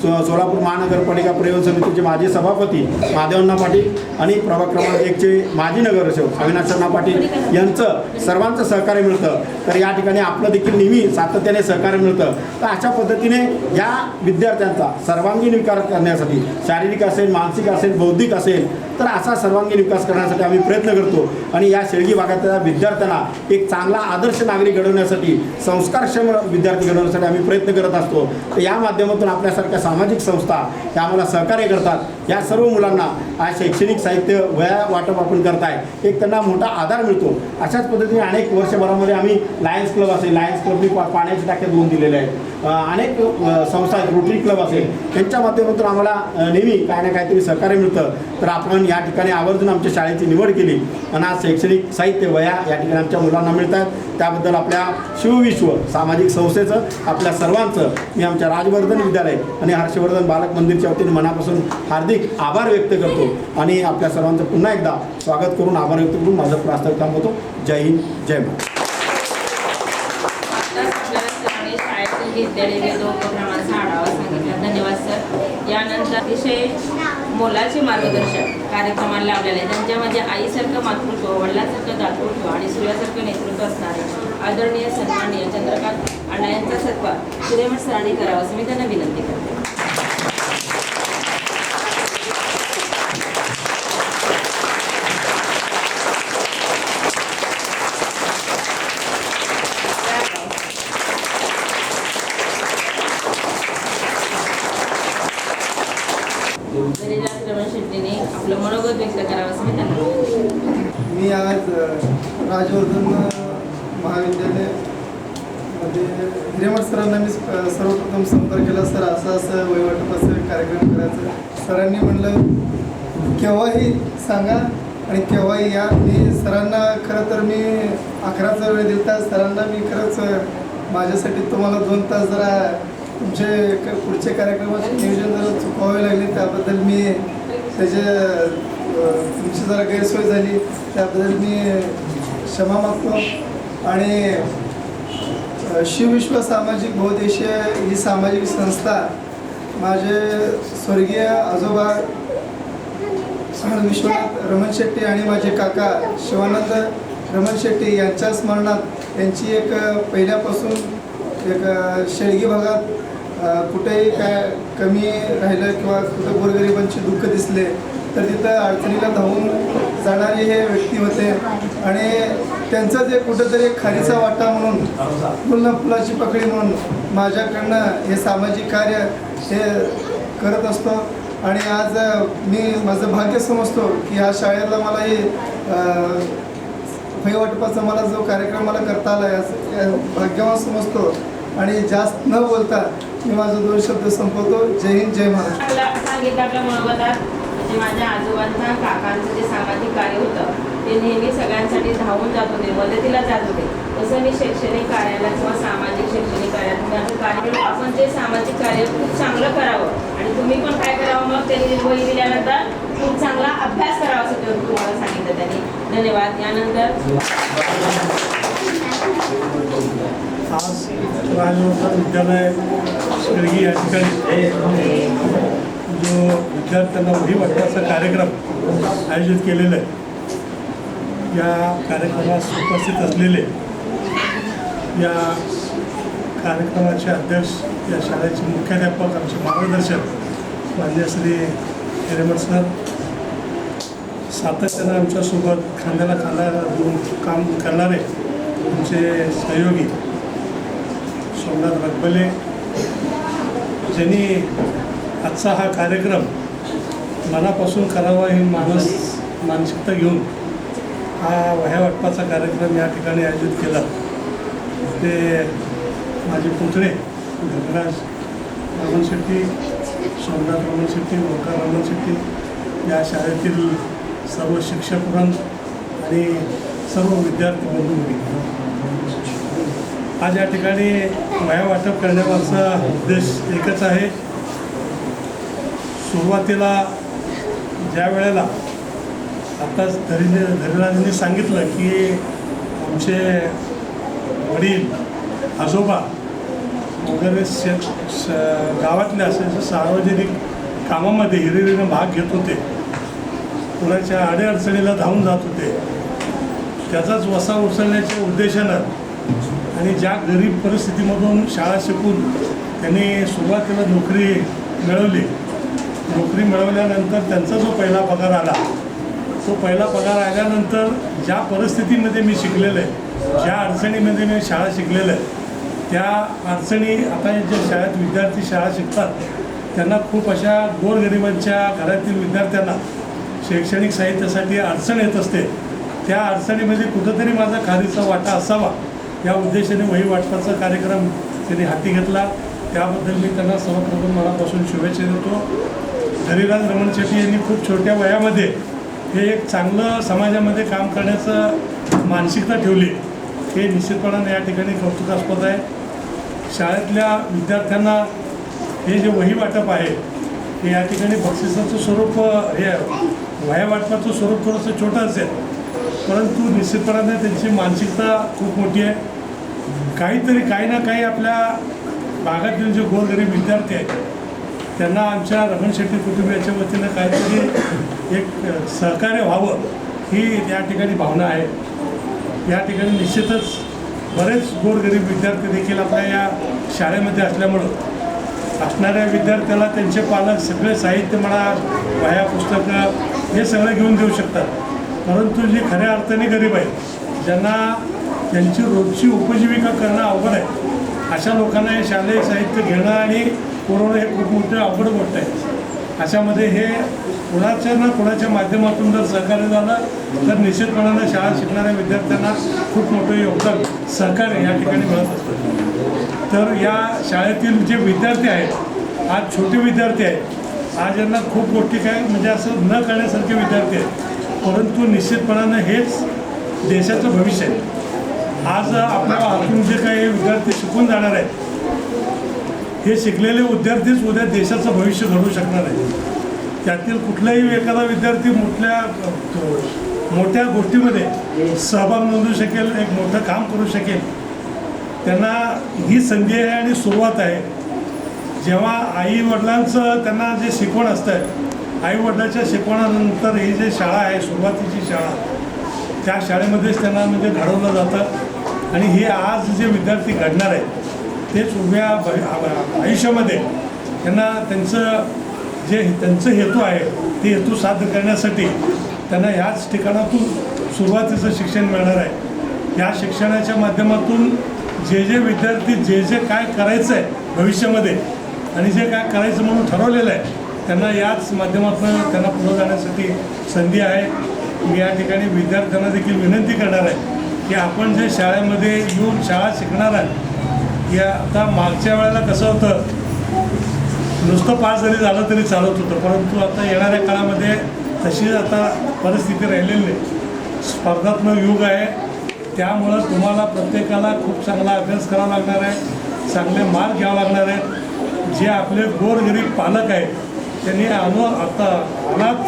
सोलापूर महानगरपालिका परिवहन समितीचे माजी सभापती महादेवअण्णा पाटील आणि प्रभाग क्रमांक 1चे माजी नगरसेवक अविनाशअण्णा पाटील यांचं सर्वांचं सहकार्य मिळतं. तर या ठिकाणी आपलं देखील नेहमी सातत्याने सहकार्य मिळतं. तर अशा पद्धतीने या विद्यार्थ्यांचा सर्वांगीण विकास करण्यासाठी, शारीरिक असेल, मानसिक असेल, बौद्धिक असेल, तर असा सर्वांगीण विकास करण्यासाठी आम्ही प्रयत्न करतो. आणि या शेळगी भागातल्या विद्यार्थ्यांना एक चांगला आदर्श नागरिक घडवण्यासाठी, संस्कारक्षम विद्यार्थी घडवण्यासाठी आम्ही प्रयत्न करत असतो. तर या माध्यमातून आपल्यासारख्या सामाजिक संस्था त्या आम्हाला सहकार्य करतात. या सर्व मुलांना आज शैक्षणिक साहित्य वह्या वाटप आपण करताय, एक त्यांना मोठा आधार मिळतो. अशाच पद्धतीने अनेक वर्षभरामध्ये आम्ही लायन्स क्लब असेल, लायन्स क्लबनी पाण्याचे टाके 2 दिलेले आहेत. अनेक संस्था आहेत, रोटरी क्लब असेल, त्यांच्या माध्यमातून आम्हाला नेहमी काय ना काहीतरी सहकार्य मिळतं. तर आपण या ठिकाणी आवर्जून आमच्या शाळेची निवड केली आणि आज शैक्षणिक साहित्य वह्या या ठिकाणी आमच्या मुलांना मिळतात. त्याबद्दल आपल्या शिवविश्व सामाजिक संस्थेचं, आपल्या सर्वांचं मी आमच्या राजवर्धन विद्यालय आणि हर्षवर्धन बालक मंदिरच्या वतीने मनापासून हार्दिक आभार व्यक्त करतो आणि आपल्या सर्वांचं पुन्हा एकदा स्वागत करून आभार व्यक्त करून माझं प्रास्ताविक थांबवतो. जय हिंद, जय महाराष्ट्र. घेतलेले विविध उपक्रमांचा आढावा सांगितला. धन्यवाद सर. यानंतर अतिशय मोलाचे मार्गदर्शन कार्यक्रमाला लावलेले आहे. त्यांच्यामध्ये आईसारखं मातृत्व, वडिलांसारखं दातृत्व आणि सूर्यासारखं नेतृत्व असणारे आदरणीय सन्माननीय चंद्रकांत अण्णा यांचा सत्कार सूर्यमठ सरांनी करावा असं मी त्यांना विनंती करते. रमण शेट्टीने आपलं मनोगत व्यक्त करावं असं मी त्यांना. मी आज राजवर्धन महाविद्यालयामध्ये हिरेमठ सरांना मी सर्वप्रथम संपर्क केला. सर असं वहिवाटपाचं कार्यक्रम करायचं. सरांनी म्हणलं केव्हाही सांगा आणि केव्हाही या. मी सरांना खरं तर मी 11चा वेळ दिलता. सरांना मी खरंच माझ्यासाठी तुम्हाला 2 तास जरा तुमचे पुढचे कार्यक्रमाचे नियोजन जरा चुकवावे लागले, त्याबद्दल मी तुमची जरा गैरसोय झाली त्याबद्दल मी क्षमा मागतो. आणि शिवविश्व सामाजिक बहुउद्देशीय ही सामाजिक संस्था माझे स्वर्गीय आजोबा विश्वनाथ रमण शेट्टी आणि माझे काका शिवानंद रमण शेट्टी यांच्या स्मरणात यांची एक पहिल्यापासून एक शेळगी भागात कुठेही काय कमी राहिलं किंवा कुठं गोरगरिबांचे दुःख दिसले तर तिथं अडचणीला धावून जाणारे हे व्यक्ती होते. आणि त्यांचं जे कुठंतरी एक खारीचा वाटा म्हणून फुलाची पकडी म्हणून माझ्याकडनं हे सामाजिक कार्य हे करत असतो. आणि आज मी माझं भाग्य समजतो की ह्या शाळेला मला हे वहिवाटपाचा मला जो कार्यक्रम मला करता आला या भाग्यवान समजतो. आणि जास्त न बोलता मी माझं 2 शब्द संपवतो. जय हिंद, जय महाराष्ट्र. सांगितलं आपल्या मनोगतात म्हणजे माझ्या आजोबांचा काकांचं जे सामाजिक कार्य होतं ते नेहमी सगळ्यांसाठी धावून जात होते, मदतीला जात होते. तसं मी शैक्षणिक कार्याला किंवा सामाजिक शैक्षणिक कार्यात आपण ते सामाजिक कार्य खूप चांगलं करावं आणि तुम्ही पण काय करावं, मग त्यांनी वही दिल्यानंतर खूप चांगला अभ्यास करावा असं तुम्हाला सांगितलं त्यांनी. धन्यवाद. यानंतर आज राजवर्धन विद्यालय शिर्डी या ठिकाणी जो विद्यार्थ्यांना वही वाटण्याचा कार्यक्रम आयोजित केलेला आहे, या कार्यक्रमास उपस्थित असलेले या कार्यक्रमाचे अध्यक्ष, या शाळेचे मुख्याध्यापक, आमचे मार्गदर्शक मान्य श्री हिरेमठ सर, सातत्यानं आमच्यासोबत खांद्याला खांदा देऊन काम करणारे आमचे सहयोगी सोमनाथ रखबले, ज्यांनी आजचा हा कार्यक्रम मनापासून करावा ही मानसिकता घेऊन हा वह्या वाटपाचा कार्यक्रम या ठिकाणी आयोजित केला. ते माझे पुतळे धनराज रमण शेट्टी, सोमनाथ रमण शेट्टी, ओंकार रमण शेट्टी, या शाळेतील सर्व शिक्षकवृंद आणि सर्व विद्यार्थी बंधू भगिनी, आज या ठिकाणी वह्या वाटप करण्यामागचा उद्देश एकच आहे. सुरुवातीला ज्या वेळेला आत्ताच धरीराजांनी सांगितलं की आमचे वडील, आजोबा वगैरे गावातले असे सार्वजनिक कामामध्ये हिरिरीनं भाग घेत होते, कुणाच्या अडीअडचणीला धावून जात होते, त्याचाच वसा उचलण्याच्या उद्देशानं आणि ज्या गरीब परिस्थितीमधून शाळा शिकून त्यांनी सुरुवातीला नोकरी मिळवली, नोकरी मिळवल्यानंतर त्यांचा जो पहिला पगार आला, तो पहिला पगार आल्यानंतर ज्या परिस्थितीमध्ये मी शिकलेलं आहे, ज्या अडचणीमध्ये मी शाळा शिकलेलं आहे, त्या अडचणी आता ज्या शाळेत विद्यार्थी शाळा शिकतात त्यांना खूप अशा गोरगरिबांच्या घरातील विद्यार्थ्यांना शैक्षणिक साहित्यासाठी अडचण येत असते. त्या अडचणीमध्ये कुठंतरी माझा खारीचा वाटा असावा या उद्देशाने वही वाटपाचा कार्यक्रम त्यांनी हाती घेतला. त्याबद्दल मी त्यांना सर्वप्रथम मनापासून शुभेच्छा देतो. धरीराज रमण शेट्टी यांनी खूप छोट्या वयामध्ये हे एक चांगलं समाजामध्ये काम करण्याचं मानसिकता ठेवली, हे निश्चितपणाने या ठिकाणी कौतुकास्पद आहे. शाळेतल्या विद्यार्थ्यांना हे जे वही वाटप आहे हे या ठिकाणी बक्षिसाचं स्वरूप, हे वह्या वाटपाचं स्वरूप थोडंसं छोटं असेल, परंतु निश्चितपणाने त्यांची मानसिकता खूप मोठी आहे. काही ना काही आपल्या भागातील जे गोरगरीब विद्यार्थी आहेत त्यांना आमच्या रमण शेट्टी कुटुंबियाच्या वतीनं काहीतरी एक सहकार्य व्हावं ही या ठिकाणी भावना आहे. या ठिकाणी निश्चितच बरेच गोरगरीब विद्यार्थी देखील आपल्या या शाळेमध्ये असल्यामुळं असणाऱ्या विद्यार्थ्याला त्यांचे पालक सगळे साहित्य म्हणा, वह्या, पुस्तकं हे सगळं घेऊन देऊ शकतात, परंतु जी खऱ्या अर्थाने गरीब आहेत, ज्यांना त्यांची रोजची उपजीविका करणं अवघड आहे, अशा लोकांना हे शालेय साहित्य घेणं आणि पुरवणं हे खूप मोठं अवघड गोष्ट आहे. अशामध्ये हे कोणाच्या ना कोणाच्या माध्यमातून जर सहकार्य झालं तर निश्चितपणानं शाळा शिकणाऱ्या विद्यार्थ्यांना खूप मोठं योगदान, सहकार्य या ठिकाणी मिळत असतं. तर या शाळेतील जे विद्यार्थी आहेत, आज छोटे विद्यार्थी आहेत, आज यांना खूप गोष्टी काय म्हणजे असं न करण्यासारखे विद्यार्थी आहेत, परंतु निश्चितपणानं हेच देशाचं भविष्य आहे. आज आपल्या हातून जे काही विद्यार्थी शिकून जाणार आहेत, हे शिकलेले विद्यार्थीच उद्या देशाचं भविष्य घडवू शकणार आहे. त्यातील कुठलाही एखादा विद्यार्थी मोठ्या गोष्टीमध्ये सहभाग नोंदवू शकेल, एक मोठं काम करू शकेल, त्यांना ही संधी आहे आणि सुरुवात आहे. जेव्हा आईवडिलांचं त्यांना जे शिकवण असतं, आईवडिलांच्या शिकवणानंतर ही जी शाळा आहे, सुरुवातीची शाळा, त्या शाळेमध्येच त्यांना म्हणजे घडवलं जातं आणि हे आज जे विद्यार्थी घडणार आहेत तेच उभ्या आयुष्यामध्ये त्यांना त्यांचं हेतू आहे ते हेतू साध्य करण्यासाठी त्यांना याच ठिकाणातून सुरुवातीचं शिक्षण मिळणार आहे. या शिक्षणाच्या माध्यमातून जे विद्यार्थी जे काय करायचं आहे भविष्यामध्ये आणि जे काय करायचं म्हणून ठरवलेलं आहे त्यांना याच माध्यमातून त्यांना पुढे जाण्यासाठी संधी आहे. मी या ठिकाणी विद्यार्थ्यांना देखील विनंती करणार आहे की आपण जे शाळेमध्ये येऊन शाळा शिकणार आहे, या आता मागच्या वेळेला कसं होतं, नुसतं पास जरी झालं तरी चालत होतं, परंतु आता येणाऱ्या काळामध्ये तशी आता परिस्थिती राहिलेली नाही. स्पर्धात्मक युग आहे, त्यामुळं तुम्हाला प्रत्येकाला खूप चांगला अभ्यास करावा लागणार आहे, चांगले मार्क घ्यावे लागणार आहेत. जे आपले गोरगरीब पालक आहेत त्यांनी आता अनाथ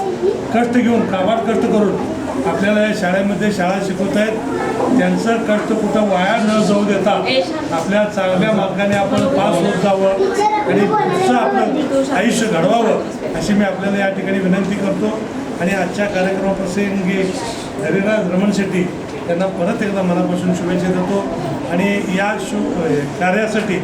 कष्ट घेऊन, काबाड कष्ट करून आपल्याला या शाळेमध्ये शाळा शिकवत आहेत त्यांचं कष्ट कुठं वाया न जाऊ देता आपल्या चांगल्या मार्गाने आपण पास होत जावं आणि पुढचं आपलं आयुष्य घडवावं अशी मी आपल्याला या ठिकाणी विनंती करतो. आणि आजच्या कार्यक्रमाप्रसंगी हरिराज रमण शेट्टी त्यांना परत एकदा मनापासून शुभेच्छा देतो. आणि या कार्यासाठी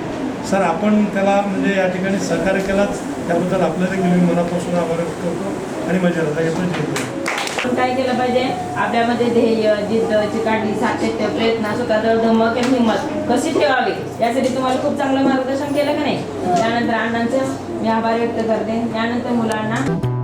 सर आपण त्याला म्हणजे या ठिकाणी सहकार्य केलाच त्याबद्दल आपल्या देखील मी मनापासून आभार व्यक्त करतो आणि माझ्या हृदयातून आपण काय केलं पाहिजे, आपल्यामध्ये ध्येय, जिद्द, चिकाटी, सातत्य, प्रयत्न, स्वतःचं धमक आणि हिंमत कशी ठेवावी यासाठी तुम्हाला खूप चांगलं मार्गदर्शन केलं का नाही. त्यानंतर अण्णांचं मी आभार व्यक्त करते. त्यानंतर मुलांना